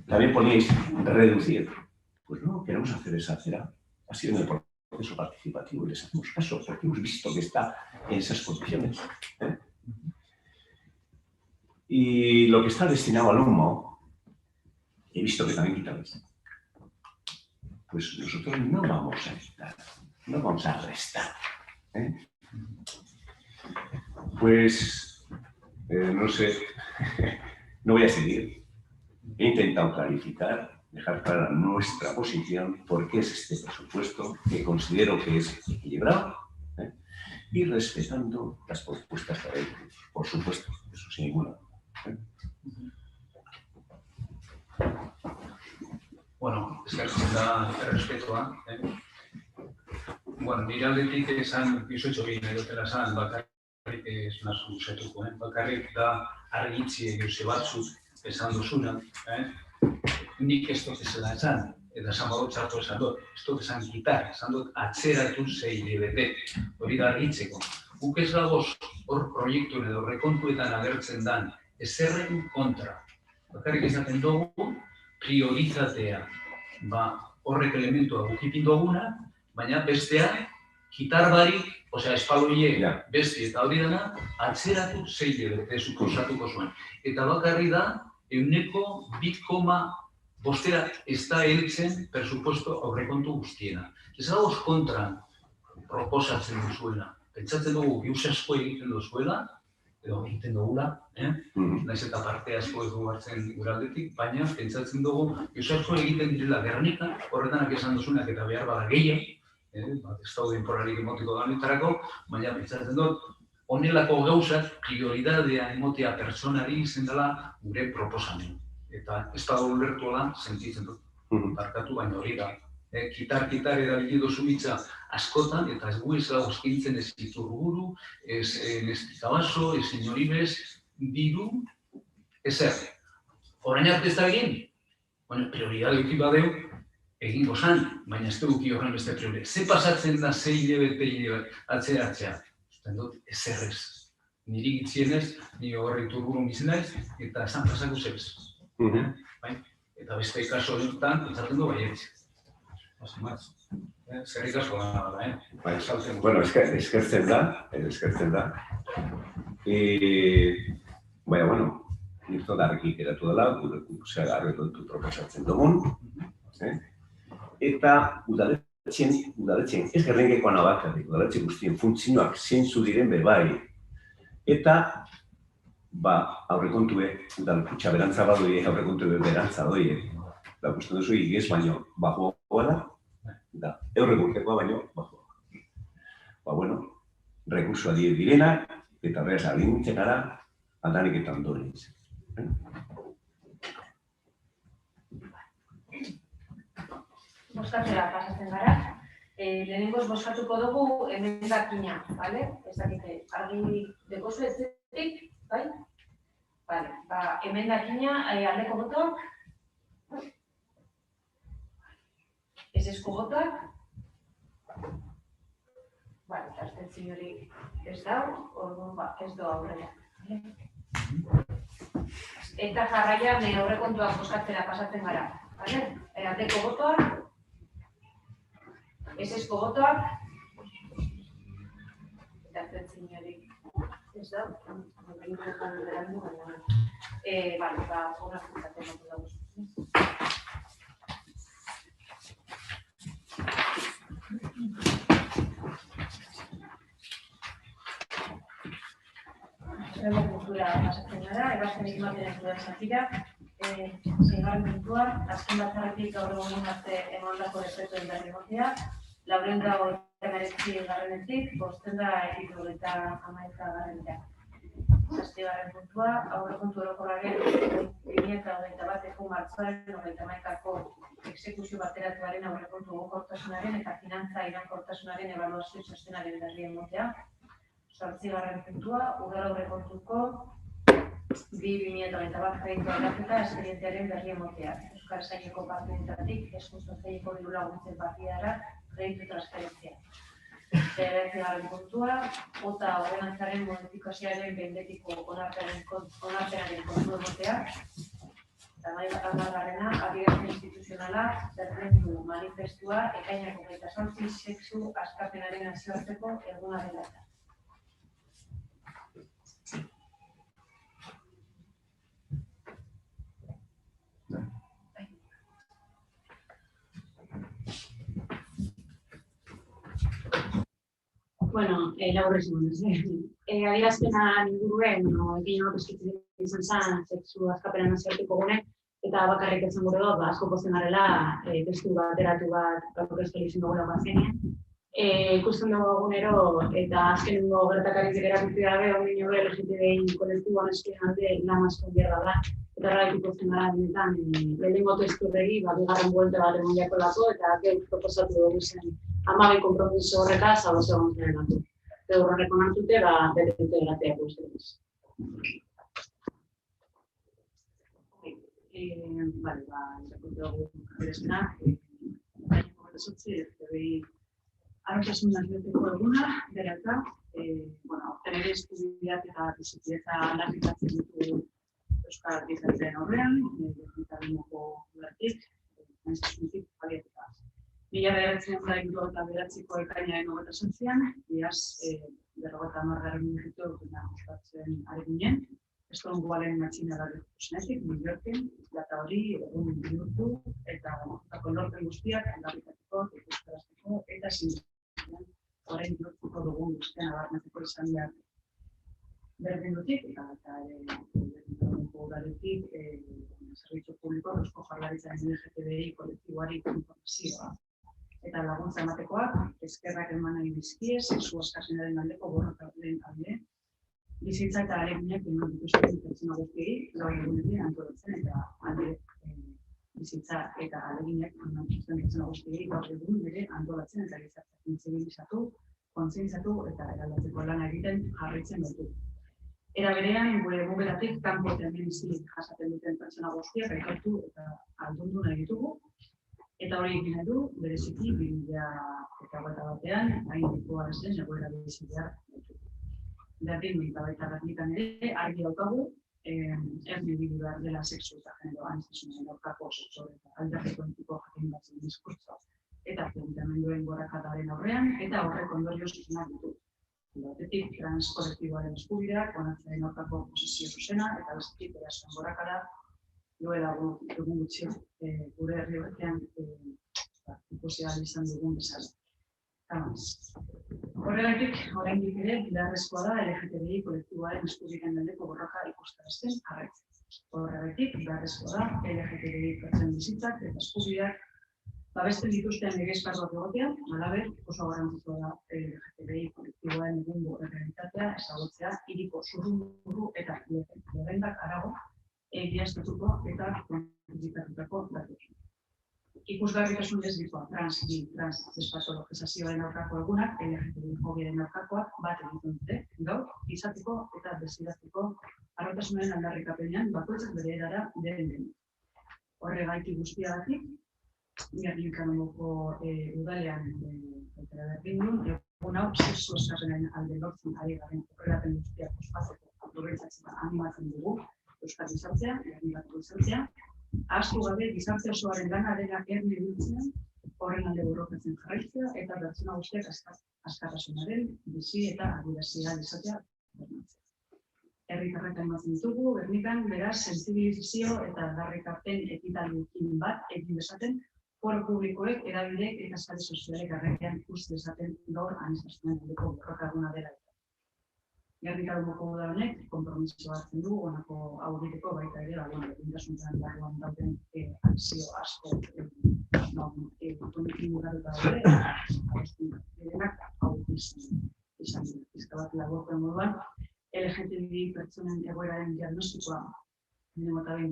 También poníais reducir. Pues no, queremos hacer esa acera. Ha sido en el proceso participativo y les hacemos caso porque hemos visto que está en esas condiciones. Y lo que está destinado al humo, he visto que también quitabais. Pues nosotros no vamos a quitar, no vamos a restar. Pues, no sé, no voy a seguir. He intentado clarificar, dejar clara nuestra posición, por qué es este presupuesto, que considero que es equilibrado, y respetando las propuestas de ley, por supuesto, eso sin ninguna. Bueno, eskertzen da errespetoa. Bueno, nire aldetik esan, izuetxo egin edotela esan, bakarrik ez nazu zetuko, bakarrik da argitzi egize batzuk esan duzuna. Nik ez dut ezela esan, eta esan badotzartu esan dut, ez dut esan gitar, esan dut atzeratu zei libete, hori da argitzeko. Guk ez dagoz hor proiektuen edo rekontuetan agertzen dan, ezerren kontra. Bakarrik esaten dugu, priorizatea, horrek elementua gukipin duguna, baina bestea, gitar barik, osea, espaloie besti eta hori dena, atzeratu zei libete suposatuko zuen. Eta bakarri da, 2,5 ez da heltzen presupuesto aurrekontu guztiena. Ez dagoz kontra proposatzen duzuena. Pentsatzen dugu, giuz asko egiten duzuela, edo egiten dugula, naiz eta parte asko ez dugu hartzen guraldetik, baina pentsatzen dugu, giuz asko egiten direla Gernika, horretanak esan duzunak eta behar bada gehiago, ez dauden porrarik emotiko danetarako, baina pentsatzen dut, honelako gauzak prioridadea emotea pertsonari izen dela gure proposamen. Eta ez dago ulertuela sentitzen dut, barkatu baina hori da. Kitar erabili duzu hitza askotan, eta ez gu ez dago eskintzen ez Iturburu, ez Nestikabaso, ez Señoribes, diru, ezer. Orain arte ez da egin, prioridade uki badeu, egingo zan, baina ez dugu horren beste prioridade. Ze pasatzen da 6 hilabete atzeratzea? Zuten dut, ezerrez. Niri gitzienez, nire horre Iturburu bizenaiz, eta esan pasako zebez. Eta beste kaso honetan, pentsatzen du baietz. Zerrik asko da, Bueno, eskertzen da. Baina, bueno, nirto darrik eratu dela, gure arrekontu proposatzen dugun. Eta udaletxen, ez gerrengekoan abakarrik, udaletxe guztien funtzioak zeintzu diren bebai. Eta, aurrekontue, udalkutxa berantza badoie, aurrekontue berantza doie. Da, gusten duzu, igez baino, bajoa da, eurregurtekoa baino, bajoa. Bueno, rekursoa direnak, eta beraz, agintzen gara, aldanik eta ondoren. Boskatzera pasatzen gara. Lehenengoz boskatuko dugu emendakina, bale? Ez dakite, argi dekozu etzetik, bai? Bale, emendakina aldeko botoak, ezezko botoak, bale, eta abstentzio hori ez da, orduan ez doa aurrera. Eta jarraian aurrekontuak boskatzera pasatzen gara, bale? Aldeko botoak, ezezko botoak, eta abstentzio hori ez da, una fundación no podemos. Kultura pasatzen gara, ebaztenik ematen duen zatira, Seigarren puntua, azken batzarretik gaur egun arte emandako dekretuen berri egotea, 439-etik, 571-garrenera. Zazpigarren puntua, aurrekontu orokorraren 2021-eko martxoaren 31-ko exekuzio bateratuaren aurrekontu egonkortasunaren eta finantza iraunkortasunaren ebaluazio txostenaren berri ematea. 8. puntua, udal aurrekontuko 2021 kreditu aldaketa espedientearen berri ematea. Euskal Saileko partidetatik Hezkuntza Saileko diru laguntzen partidara kreditu transferentzia. 9. puntua, OTA ordenantzaren modifikazioaren behin-betiko onarpenaren kontu ematea. 10. adierazpen instituzionala bermendu manifestua ekainak 28 sexu askapenaren nazioarteko eguna dela. Bueno, laburresimez. Adierazpena inguruen, egin hor eskitzen izan zen, sexu askapenan nazioarteko gune, eta bakarrik esan gure dut, asko posten garela, testu bateratu bat, aurkeztu izan dugula bazkenean. Ikusten dugu egunero, eta azkenengo gertakaritik erakutsi gabe, ondino be, LGTBI kolektiboan eskien alde lan asko bierda da, eta horregatik posten gara denetan, lehenengo testu berri, bigarren buelte bat egon jakolako, eta geuk proposatu dugu zen, 12 konpromiso horreka zagoz egon zerelatu. Eta horrek onartute, bere integrateak guztiak. Irakurtu dugu adierazpena, baina 28 arrotasun nazioarteko eguna, berata, obtenere eskubideak eta bizikidetza aldarrikatzen ditu Euskal Gizartearen aurrean, Herritarreneko udartik, administraziotik abiatuta. 1989ko ekainaren 28an, iaz 50. minutu ospatzen ari ginen, Stonewallen matxinada dituzenetik, New Yorken, data hori egun bihurtu eta lorpen guztiak aldarrikatuko, ikustarazteko eta sindizian orain bihurtuko dugun guztian abarneteko izan behar. Berdindutik eta berdinduko udaletik zerbitzu publiko Eusko Jaurlaritzaren LGTBI kolektiboari informazioa. Eta laguntza ematekoak, eskerrak eman nahi dizkie, sexu askapenaren aldeko borrokaren alde, bizitza eta aleginak eman dituzten pertsona guztiei, gaur egunetik antolatzen eta alde bizitza eta aleginak eman dituzten pertsona guztiei, gaur egun bere antolatzen eta gizarteak sentsibilizatu, kontzientzatu eta eraldatzeko lana egiten jarraitzen dut. Era berean, gure mugetatik kanpo eta hemeniztik jasaten duten pertsona guztiak aitortu eta aldundu nahi ditugu. Eta hori egin nahi du, bereziki 2021an, hain dikoa zen egoera bizitzea ditu. Berdin eta berdikan ere, argi daukagu, ez dibidu behar dela sexu eta genero aniztasunaren aurkako sexu eta aldarreko entiko jakin batzen diskurtsoa eta planteamenduen gorakadaren aurrean eta horrek ondorio zuzenak ditu. Batetik, trans kolektiboaren eskubideak, onartzearen aurkako posizio zuzena eta bestetik erasoen gorakada duela egun gutxi gure herri horretan ikusi ahal izan dugun bezala. Horregatik, oraindik ere, beharrezkoa da LGTBI kolektiboaren eskubideen aldeko borroka ikustarazten jarraitzen. Horregatik, beharrezkoa da LGTBI pertsonen bizitzak eta eskubideak babesten dituzten lege esparruak egotea, halaber, oso garrantzitsua da LGTBI kolektiboaren egungo errealitatea ezagutzea hiriko zurrumurru eta lehendak arago egiaztatuko eta konfizitatutako datuekin. Ikusgarritasun lesbikoa, trans despatologizazioaren aurkako egunak, LGTBI-fobiaren aurkakoak bat egiten dute, gaur, izateko eta desiratzeko arrotasunaren aldarrikapenean bakoitzak bere erara den. Horregatik guztiagatik, Gernikanoko udalean eta berdindun, egun hau sexu askapenaren alde lortzen ari garen horrelapen guztiak ospatzeko aprobetxatzen animatzen dugu Euskal Gizartea, Gernikako Gizartea, ahaztu gabe gizarte osoaren lana dela erne biltzen, horren alde borrokatzen jarraitzea eta pertsona guztiak askatasunaren bizi eta adierazia izatea bermatzea. Herritarrak ematen ditugu, Gernikan, beraz, sentsibilizazio eta aldarrikapen ekitaldiekin bat egin dezaten, foro publikoek, erabideek eta sare sozialek arrekean ikusi dezaten gaur aniztasunen aldeko borrokaguna dela. Gernikaldeko uda honek konpromiso hartzen du, honako hau egiteko baita ere, berdintasun barruan dauden akzio asko konekibukatuta daude, denak hau izan pizka bat laburpen moduan, LGTBI pertsonen egoeraren diagnostikoa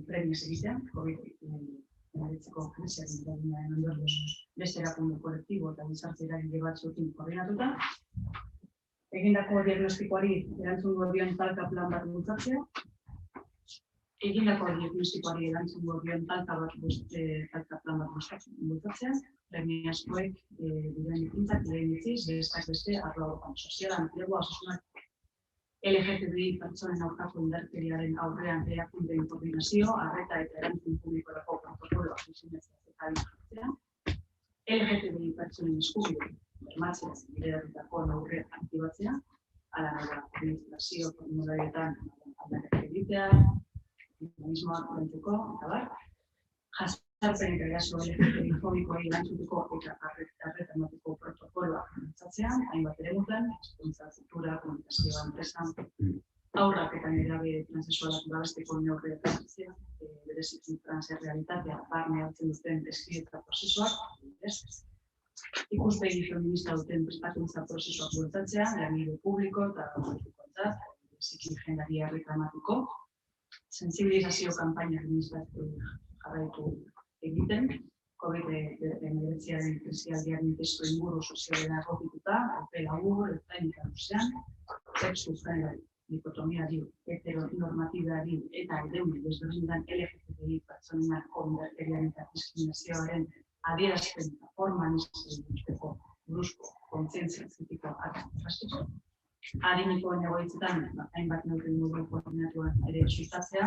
premiaz egitea, COVID-19 krisiaren eraginaren ondorioz beste erakunde kolektibo eta gizarte eragile batzuekin koordinatuta, egindako diagnostikoari erantzungo dion talka plan bat bultzatzea, egindako diagnostikoari erantzungo dion talka plan bat bultzatzea, premiazkoek diren ikintzak lehen itziz, besteak beste, arlo soziala, enplegua, osasunak, LGTBI pertsonen aurkako indarkeriaren aurrean erakundeen koordinazio, arreta eta erantzun publikorako protokoloa diseinatzea eta jartzea, LGTBI pertsonen eskubide bermatzea bideratutako neurriak aktibatzea, hala nola administrazio formularietan aldaketak egitea, mekanismoak hobetzeko, eta bar, jasartzen eta eraso LGTBI fobikoei erantzuteko eta arreta emateko protokoloa bultzatzea, hainbat eremutan, hezkuntza, kultura, komunikazioa, enpresa, haurrak eta nerabe transexualak babesteko neurriak hartzea, bereziki transerrealitatea barne hartzen duten hezkidetza prozesuak, ikuspegi feminista duten prestakuntza prozesuak bultzatzea, langile publiko eta publikoentzat, bereziki jendeari arreta emateko, sentsibilizazio kanpaina feministak jarraitu egiten, COVID-19 krisialdiaren testu inguru sozialera egokituta, epe labur, teknika luzean, sexu genero dikotomiari, heteronormatibari eta eredu desberdinetan LGTBI pertsonen arteko indarkeriaren eta diskriminazioaren adierazpen eta formanizateko buruzko kontzientzia kritikoa hartzeko. Adinikoen egoitzetan, hainbat neurri modu koordinatuan ere sustatzea,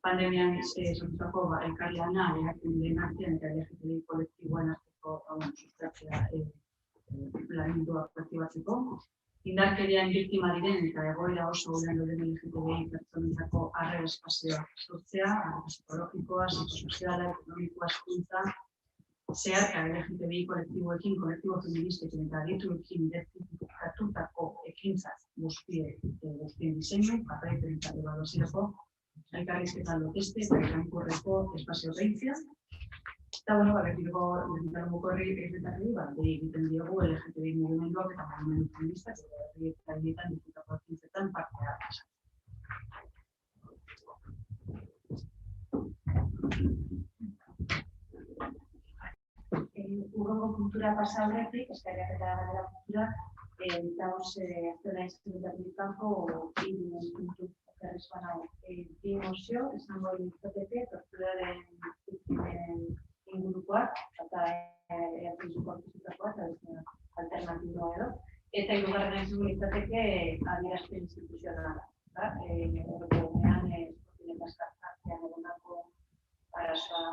pandemian sortutako elkarlana erakundeen artean eta LGTBI kolektiboen arteko sustatzea planginduak aktibatzeko, indarkerian biktima diren eta egoera oso gurean dauden LGTBI pertsonentzako arrera espazioak sortzea, arrera psikologikoa, psikosoziala, ekonomikoa, hezkuntza, zeharka LGTBI kolektiboekin, kolektibo feministekin eta adituekin identifikatutako ekintzak guztien diseinu, jarraipen eta ebaluazioko, elkarrizketa loteste eta iraunkorreko espazio gehitzea. Eta, bertiko horri egitetarri, egiten diogu LGTBI mugimenduak eta mugimendu feministak, eta egiten ditutako ekintzetan parte hartzea. Urrengo kultura pasa horretik, eskariak eta galdera kultura, dauz aztela izan puntu okerrizkoan hau. Bi emozio, esango litzateke, torturaren ingurukoak, eta eratuzuko artizutakoak, eta alternatiboa edo. Eta hirugarren esango litzateke adierazpen instituzionala. Horrekoean, eskortinetazkartzean egonako arazoa,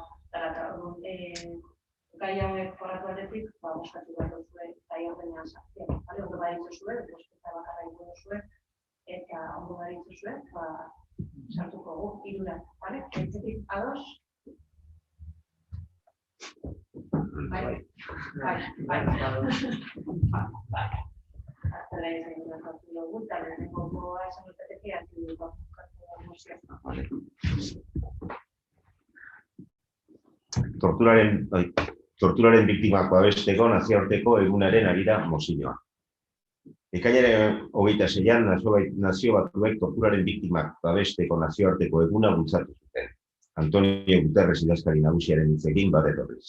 gai hauek jorratu batetik, boskatu behar duzue gai ordenean sartzea. Ondo badituzue, bosketa bakarra ingo duzue, eta ondo badituzue, sartuko gu, irura. Entzetik ados? Bai. Aztela izan dira jartu dugu, eta lehenengo goa esan duteke hartu dugu Torturaren biktimak babesteko nazioarteko egunaren harira mozioa. Ekainaren 26an nazio batuek torturaren biktimak babesteko nazioarteko eguna bultzatu zuten. Antonio Guterres idazkari nagusiaren hitzekin bat etorriz.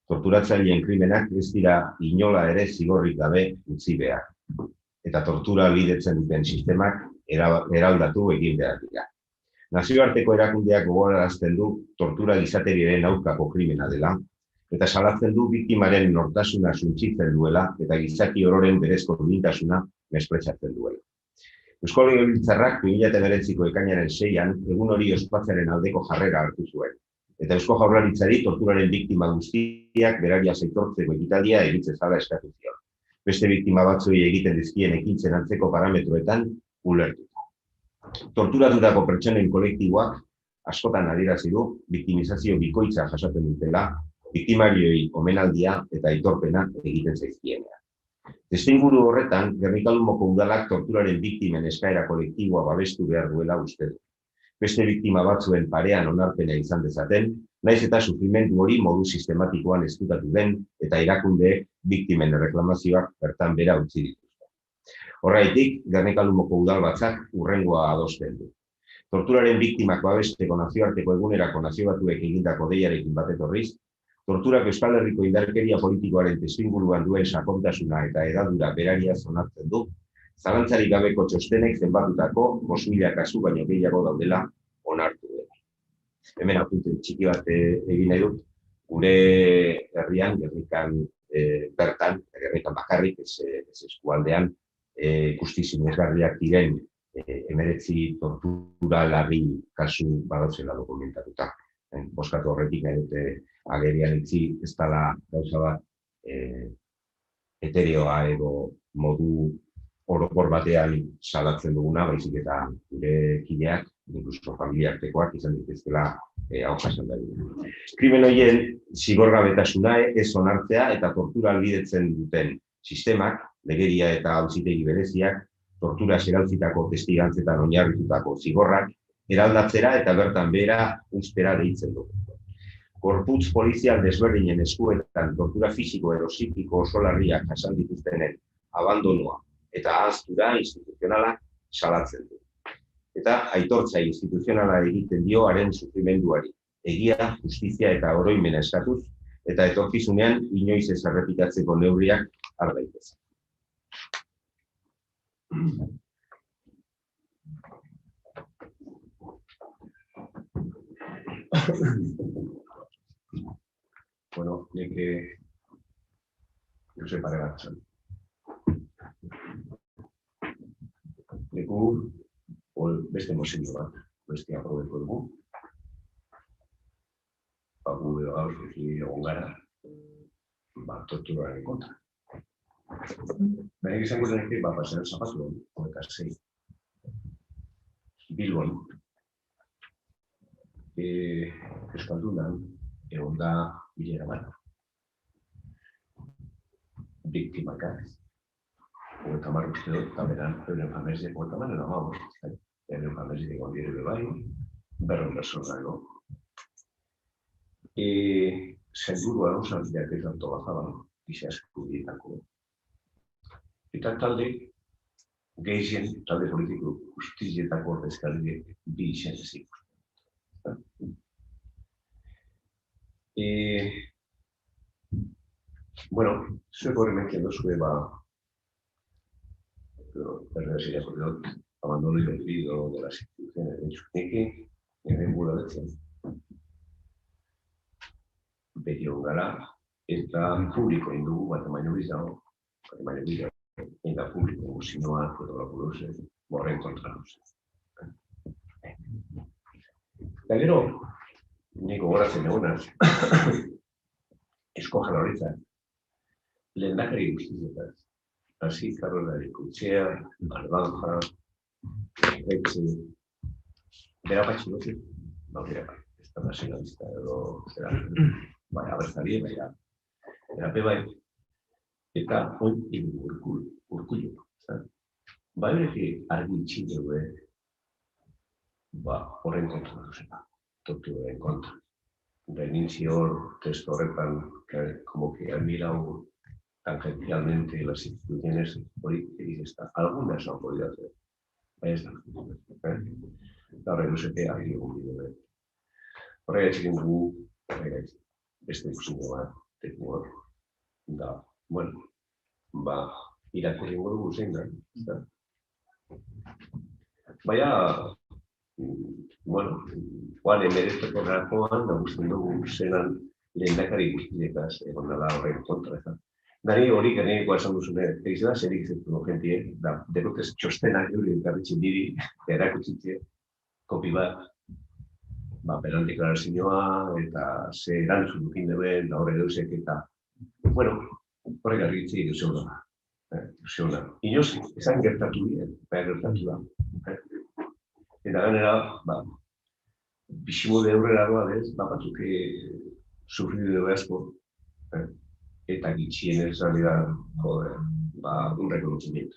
Torturatzaileen krimenak ez dira inola ere zigorrik gabe utzi behar. Eta tortura lidetzen duten sistemak eraldatu egin behar dira. Nazioarteko erakundeak gogorarazten du tortura gizateriaren aurkako krimena dela, eta salatzen du biktimaren nortasuna suntsitzen duela eta gizaki ororen berezko duintasuna mespretxatzen duela. Eusko Legebiltzarrak 2009ko ekainaren 6an egun hori ospatzearen aldeko jarrera hartu zuen, eta Eusko Jaurlaritzari torturaren biktima guztiak berariaz aitortzeko ekitaldia egitze zala eskatu zion. Beste biktima batzuei egiten dizkien ekintzen antzeko parametroetan ulertuta. Torturatutako pertsonen kolektiboak askotan adierazi du biktimizazio bikoitza jasaten dutela, biktimarioi omenaldia eta aitorpena egiten zaizkienean. Testuinguru horretan, Gernikalumoko udalak torturaren biktimen eskaera kolektiboa babestu behar duela uste du. Beste biktima batzuen parean onarpena izan dezaten, naiz eta sufrimendu hori modu sistematikoan ezkutatu den eta erakundeek biktimen reklamazioak bertan bera utzi dituzte. Horraitik, Gernikalumoko udalbatzak hurrengoa adosten du. Torturaren biktimak babesteko nazioarteko egunerako nazio batuek egindako deiarekin bat etorriz, torturak Euskal Herriko indarkeria politikoaren testuinguruan duen sakontasuna eta hedadura berariaz onartzen du, zalantzarik gabeko txostenek zenbatutako 5.000 kasu baino gehiago daudela onartu dela. Hemen apunte txiki bat egin nahi dut, gure herrian, Gernikan bertan, Gernikan bakarrik, ez eskualdean, ikusti sinesgarriak diren 19 tortura larri kasu badauzela dokumentatuta. Boskatu horretik nahi dute agerian itzi ez dela gauza bat etereoa edo modu orokor batean salatzen duguna, baizik eta gure kideak, inkluso familiartekoak izan dituztela hau jasan da. Krimen horien zigorgabetasuna ez onartzea eta tortura ahalbidetzen duten sistemak, legeria eta auzitegi bereziak, tortura zerautzitako testigantzetan oinarritutako zigorrak, eraldatzera eta bertan behera ustera deitzen du. Gorputz polizial desberdinen eskuetan tortura fisiko edo psikiko oso larriak jasan dituztenen abandonua eta ahaztura instituzionala salatzen du. Eta aitortza instituzionala egiten dio haren sufrimenduari, egia, justizia eta oroimena eskatuz, eta etorkizunean inoiz ez errepikatzeko neurriak har daitezen. Bueno, nik Jose pare bat zen. Leku beste mozio bat, beste aprobeko dugu. Gu gaur egon gara, torturaren kontra. Baina izango zen pasean zapatu, eta 6. Bilbon, Euskaldunan, egon da bilera bat. Biktimakak, 30 uste dut, eta beran, euren famezia, 30 edo amabost, euren famezia egon dire bai, 200 persona ego. Zenduru arauzabiak ez alto bajaban, giza eskubietako. Eta talde, gehien talde politiko justizietako ordezkariek bi izan ezik. Bueno, zuek horremen dozue erredazia dut, abandono indefinido de las instituciones de Txuteke, eren gura betzen. Beti hon gara, eta publiko indugu bat emaino bizago, eta publiko guzinoa, fotografurose, borren kontranuze. Eta gero, niko goratzen egonaz, Eusko Jaurlaritzak, lehendakari guztietan, hasi Karolari Kutxea, Albanja, Etxe, bera patxilotik, ez da nazionalista edo zera, bai, abertzari, bai, bai, eta hon urkullu. Bai horreki argi itxineu horren kontra duzena, torturaren kontra. Reinicio hor, testo horretan, como que han mirado tangencialmente las instituciones políticas, algunas no han podido hacer. Ez da. Eta horrek duzete argi egun bide. Horrek etxekin dugu, beste ikusingo bat, tekniko da, bueno, irakurri dugu zein da. Baina, bueno, Juan emerezteko rakoan, da guztien dugu zenan lehendakari guztiekaz egon dela horren kontra. Dari hori geneko esan duzune, egiz da, zerik izetuko gentie, da, derotez txostenak eurien garritzen diri, erakutzitze, kopi bat, beran deklarazioa, eta ze erantzun dukin duen, da horre deusek, eta, bueno, horre garritzi ilusiona. Inoz, esan gertatu dira, gertatu da. Eta ganera, bizimo de aurrera doadez, batzuk sufridu dugu asko, eta gitxien ez realidad, un reconocimiento.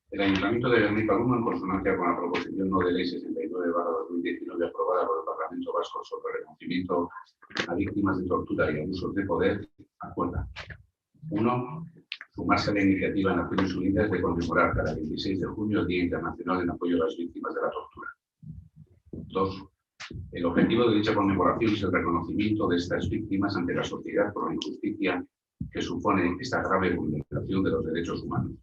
El Ayuntamiento de Gernika-Lumo, en consonancia con la proposición no de ley 69/2019 aprobada por el Parlamento Vasco sobre reconocimiento a víctimas de tortura y abusos de poder, acuerda: 1. Sumarse a la iniciativa en Naciones Unidas de conmemorar cada 26 de junio el Día Internacional en apoyo a las víctimas de la tortura. 2. El objetivo de dicha conmemoración es el reconocimiento de estas víctimas ante la sociedad por la injusticia que supone esta grave vulneración de los derechos humanos.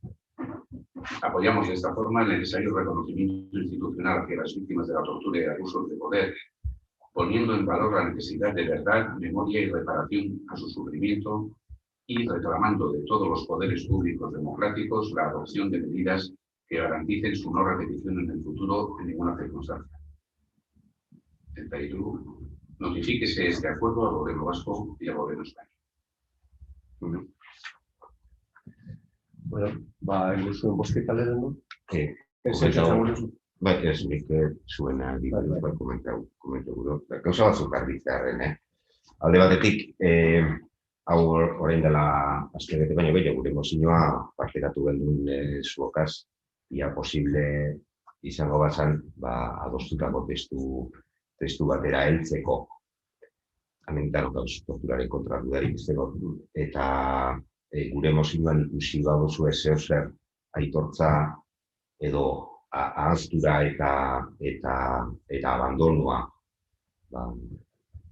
Apoyamos de esta forma el necesario reconocimiento institucional hacia las víctimas de la tortura y abusos de poder, poniendo en valor la necesidad de verdad, memoria y reparación a su sufrimiento y reclamando de todos los poderes públicos democráticos la adopción de medidas que garanticen su no repetición en el futuro en ninguna circunstancia. 31. Notifíquese este acuerdo al Gobierno Vasco y al Gobierno Español. Bueno, egin zuen bosketa lehenengo? Ez nik zuena bai komentatu dut. Gauza batzuk argitzearen, Alde batetik, hau orain dela azkenete baino gehiago gure mozioa partekatu geldun zuokaz, ia posible izango bazan adostutako testu batera heltzeko. Hemen torturaren kontra dudarik izteko, eta gure mozioan ikusi baduzu zer aitortza edo ahaztura eta abandonua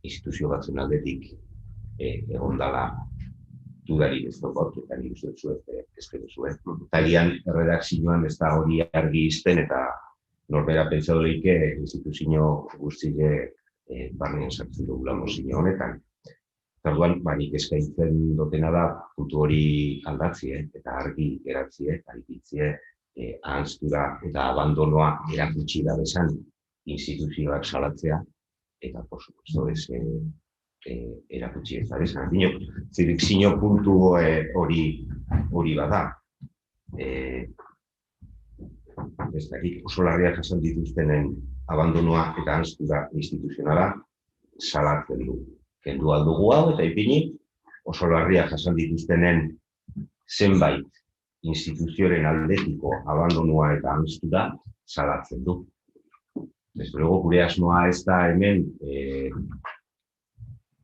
instituzio batzuen aldetik egon dela dudarik ez dago, eta nik uste zuet ezkero zuet. Talian erredakzioan ez da hori argi izten eta norbera pentsatu leike instituzio guztiek barnean sartzen dugula mozio honetan. Orduan, nik eskaintzen dutena da puntu hori aldatzie eta argi geratzie, argitzie, ahaztura eta abandonoa erakutsi da bezan instituzioak salatzea eta, por supuesto, erakutsi ez da bezan. Zirikzio puntu hori bada. Ez dakit, oso larriak jasan dituztenen abandonoa eta ahaztura instituzionala salatzen du. Kendu aldugu hau eta ipini oso larriak jasan dituztenen zenbait instituzioaren aldetiko abandonua eta ahaztura salatzen du. Desde luego, gure asmoa ez da hemen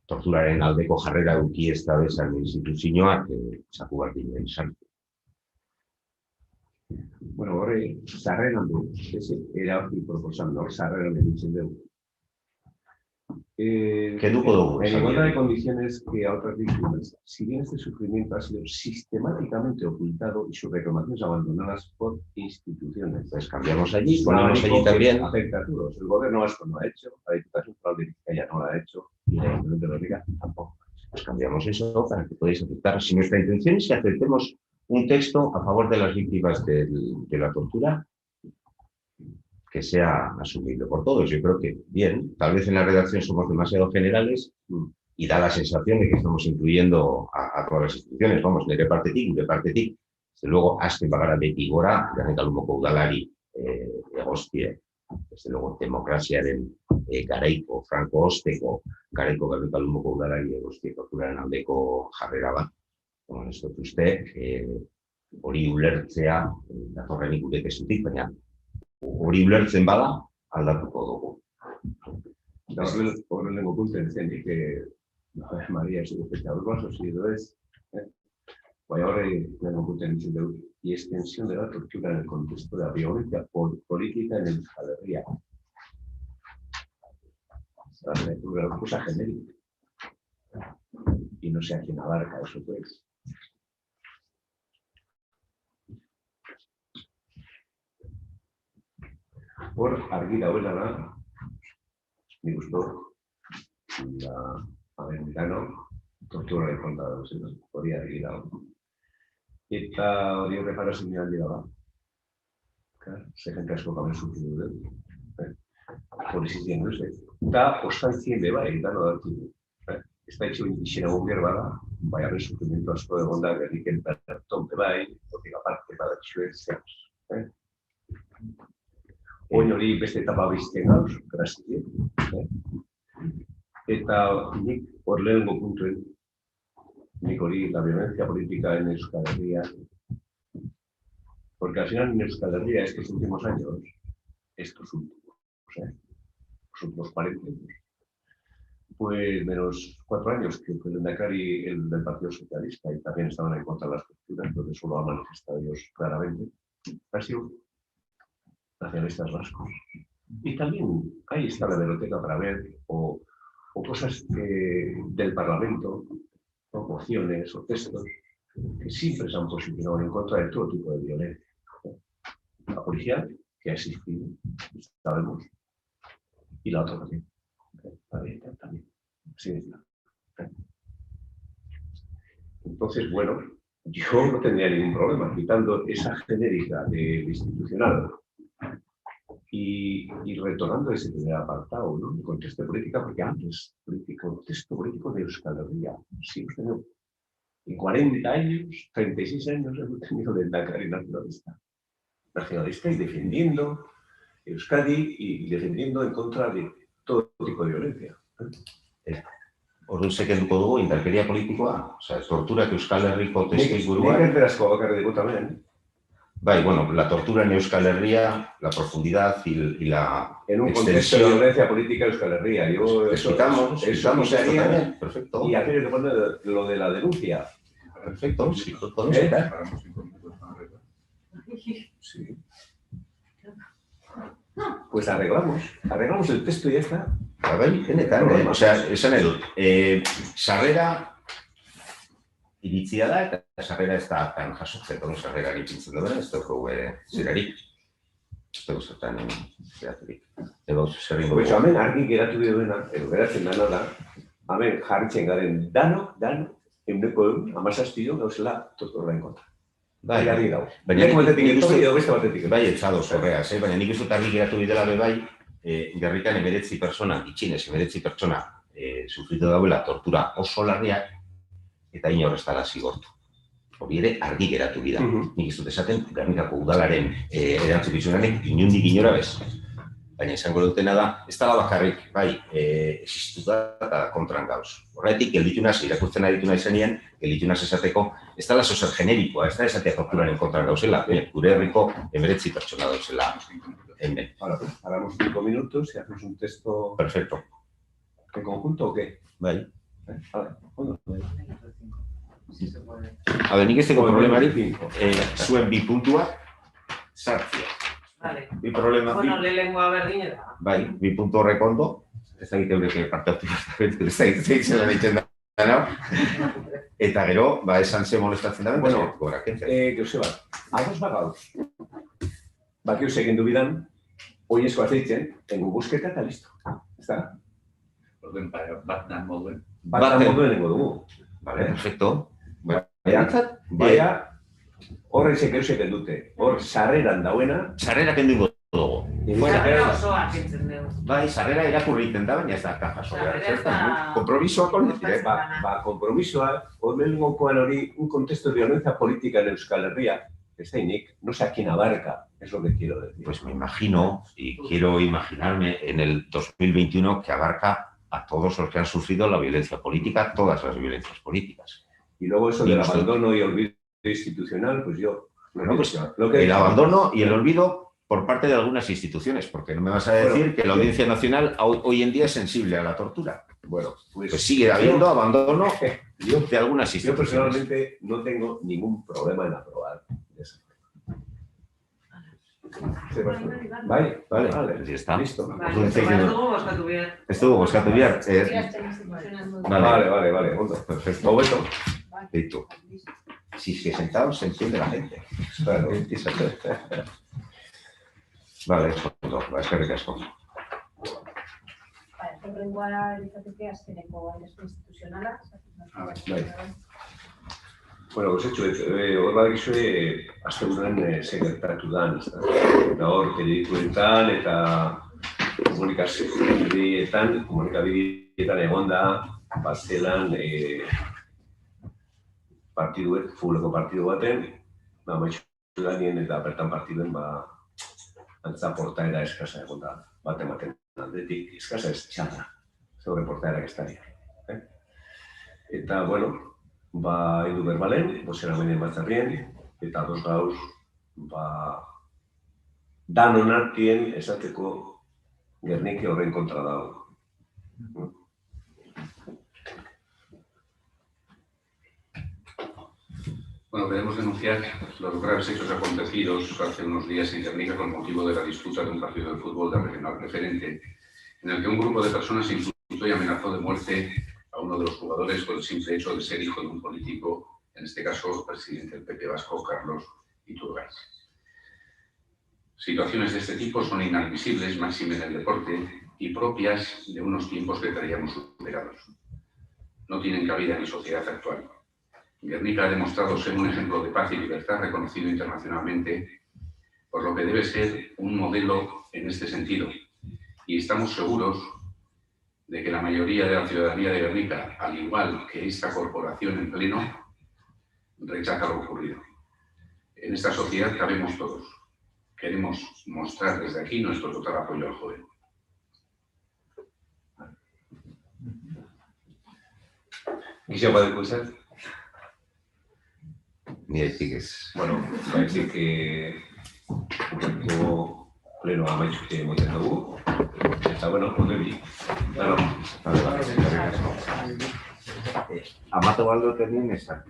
torturaren aldeko jarrera eduki ez da bezan instituzioak zaku bat dinen sartu. Bueno, horre, zarreran du, erabaki proposan, zarreran edutzen dugu. Kenduko dugu. En igualdad de condiciones que a otras víctimas, si bien este sufrimiento ha sido sistemáticamente ocultado y sus reclamaciones abandonadas por instituciones. Pues cambiamos allí, ponemos allí también. Afecta a todos. El gobierno vasco no ha hecho, la Diputación Foral de Vizcaya no lo ha hecho y el Ayuntamiento de Gernika tampoco. Pues cambiamos eso para que podáis aceptar. Si nuestra intención es que aceptemos un texto a favor de las víctimas de la tortura que sea asumible por todos. Yo creo que, bien, tal vez en la redacción somos demasiado generales y da la sensación de que estamos incluyendo a todas las instituciones. Vamos, nire partetik. Desde luego, azken bagara beti gora, Gernika-Lumoko udalari egostie, desde luego, demokraziaren garaiko, franko osteko, garaiko Gernika-Lumoko udalari egostie torturaren aldeko jarrera bat. Bueno, ez dut uste, hori ulertzea, datorrenik gure testutik, baina hori ulertzen bada, aldatuko dugu. Horrengo punten zen, Maria, ez dut aurgozo, zido ez. Baina horrengo punten zen dugu. Y extensión de la tortura en el contexto de la violencia política en Euskal Herria. Una cosa genérica. Y no sé a quién abarca eso, pues. Hor, argi dauela da, nik usto, amerikano, torturaren kontra dagozen, hori argi dago. Eta hori horreparazin aldi da. Ze jente asko kamen sufridu dut. Polizizien duz, eta ostantzien beba egiten odartu du. Ez da itxo indixena gunger bada, bai arren sufrimiento asko egonda gerriken perton bebai, otik aparte badatxuet zehoz. Oin hori beste etapa bizten gauz, grazien. Eta nik hor lehenengo puntuen, nik hori la violencia política en Euskal Herria, porque al final en Euskal Herria estos últimos años, los últimos 40 años, pues menos 4 años que fue el lehendakari del Partido Socialista y también estaban en contra de las torturas, donde eso lo ha manifestado ellos claramente, han sido nacionalistas vascos. Y también ahí está la biblioteca para ver, o cosas del Parlamento, o mociones o textos, que siempre se han posicionado en contra de todo tipo de violencia. La policía, que ha existido, sabemos, y la otra también. También. Sí, entonces, bueno, yo no tendría ningún problema quitando esa genérica de institucional y retornando ese primer apartado, ¿no? El contexto de política, porque antes, contexto político de Euskal Herria, sí, hemos tenido en 40 años, 36 años, hemos tenido lehendakari nacionalista y defendiendo Euskadi y defendiendo en contra de todo tipo de violencia. Orduan sekenduko dugu indarkeria politikoa, torturak Euskal Herriko testuinguruan. Nik erderazko bakarrik dugu también. Bai, bueno, la tortura en Euskal Herria, la profundidad y la en un contexto de violencia política Euskal Herria. Yo eso también, perfecto. Y aquello que pone lo de la denuncia. Perfecto, sí, todo eso. Sí. Pues arreglamos el texto y ya está. Bai, benetan, esan nahi dut, sarrera iritzia da, eta sarrera ez da tan jasotzen, sarrera ipintzen duen, ez dugu zerarik. Ez dugu zertan zeraturik. Edo zerringo dugu. Hemen argi geratu duena, edo geratzen dana da, hemen jarritzen garen dano, 100% gauzela torturaren kontra. Bai, argi dago. Bai, etzadoz horreaz, baina nik ez dut argi geratu bidela bai, Gerrikan 19 pertsona, itxinez 19 pertsona sufritu dauela tortura oso larriak eta inor ez dela zigortu. Hori ere argi geratu bida. Nik ez dut esaten Gernikako udalaren erantzukizunaren inondik inora bez. Baina izango dutena da, ez dela bakarrik, bai, existuta eta kontran gauz. Horretik, gelditunaz, irakurtzen aditu nahi zenien, gelditunaz esateko, ez dela sozer generikoa, ez da esatea torturaren kontran gauzela, gure herriko 19 pertsona dauzela. Ahora, paramos 5 minutos y hacemos un texto... Perfecto. ¿En conjunto o qué? Bai. Vale, bueno. A ver, nik ez teko problemari, zuen bi puntua, sartzia. Bi problema... Bueno, lehenengoa berdin eta. Bai, bi puntu horrek ondo, ez da egite eurek parte hartu ez da egiten da ditzen da, eta gero, esan ze molestatzen da, bueno, Joseba, ados bagauz. Bakiu segindu bidan, oiezkoa zeitzen, tengu busketa eta listo. Ez da? Orden, bat dan moduen. Bat dan moduen nengo dugu. Vale, perfecto. Baina, horre sekeusen dute. Hor, sarreran dauena... Sarrera kendu ingo dugu. Sarrera osoa kentzen dugu. Bai, sarrera irakurri egiten da, baina ez da kaja soa. Kompromisoa konetire. Kompromisoa, hor mehengokoan hori, un contexto de violencia política en Euskal Herria, Steinik, no sé a quién abarca, es lo que quiero decir. Pues me imagino, y quiero imaginarme en el 2021 que abarca a todos los que han sufrido la violencia política, todas las violencias políticas. Y luego eso del abandono y olvido institucional, pues yo... Bueno, pues el abandono y el olvido por parte de algunas instituciones, porque no me vas a decir que la Audiencia Nacional hoy en día es sensible a la tortura. Bueno, pues sigue habiendo abandono de algunas instituciones. Yo personalmente no tengo ningún problema en aprobar eso. Vale, ya está. Listo. Estuvo bozkatu behar. Vale. Perfecto. Bueno. Listo. Si se sentados se entiende la gente. Claro. Vale, eskerrik asko. Horrengoa izateke azkeneko instituzionala. Bueno, pues hecho, hor badakizue asteburuan segertatu dan, eta hor, periodikoetan eta komunikabideetan egon da, zelan partiduek, futboleko partidu baten, maitxu danien eta bertan partiduen, antza portaera eskasa egon da, bat ematen aldetik, eskasa ez txarra. zeure portaera gestaria. Eta, bueno, edu berbalen, bozera mainen batzarrien, eta dos gauz, danon artien esateko Gernike horren kontra dago. Bueno, queremos denunciar los graves hechos acontecidos hace unos días en Gernika con motivo de la disputa de un partido de fútbol de regional preferente, en el que un grupo de personas insultó y amenazó de muerte a uno de los jugadores por el simple hecho de ser hijo de un político, en este caso, presidente del PP vasco, Carlos Iturgaiz. Situaciones de este tipo son inadmisibles, máxime en el deporte, y propias de unos tiempos que traíamos superados. No tienen cabida en la sociedad actual. Gernika ha demostrado ser un ejemplo de paz y libertad reconocido internacionalmente, por lo que debe ser un modelo en este sentido. Y estamos seguros de que la mayoría de la ciudadanía de Gernika, al igual que esta corporación en pleno, rechaza lo ocurrido. En esta sociedad cabemos todos. Queremos mostrar desde aquí nuestro total apoyo al joven. Gizio badeko izan? Ni haitik ez. Bueno, baizik urreko plenoa amaitxute moten dugu. Eta, bueno, onderi. Amatu baldo tenien esan.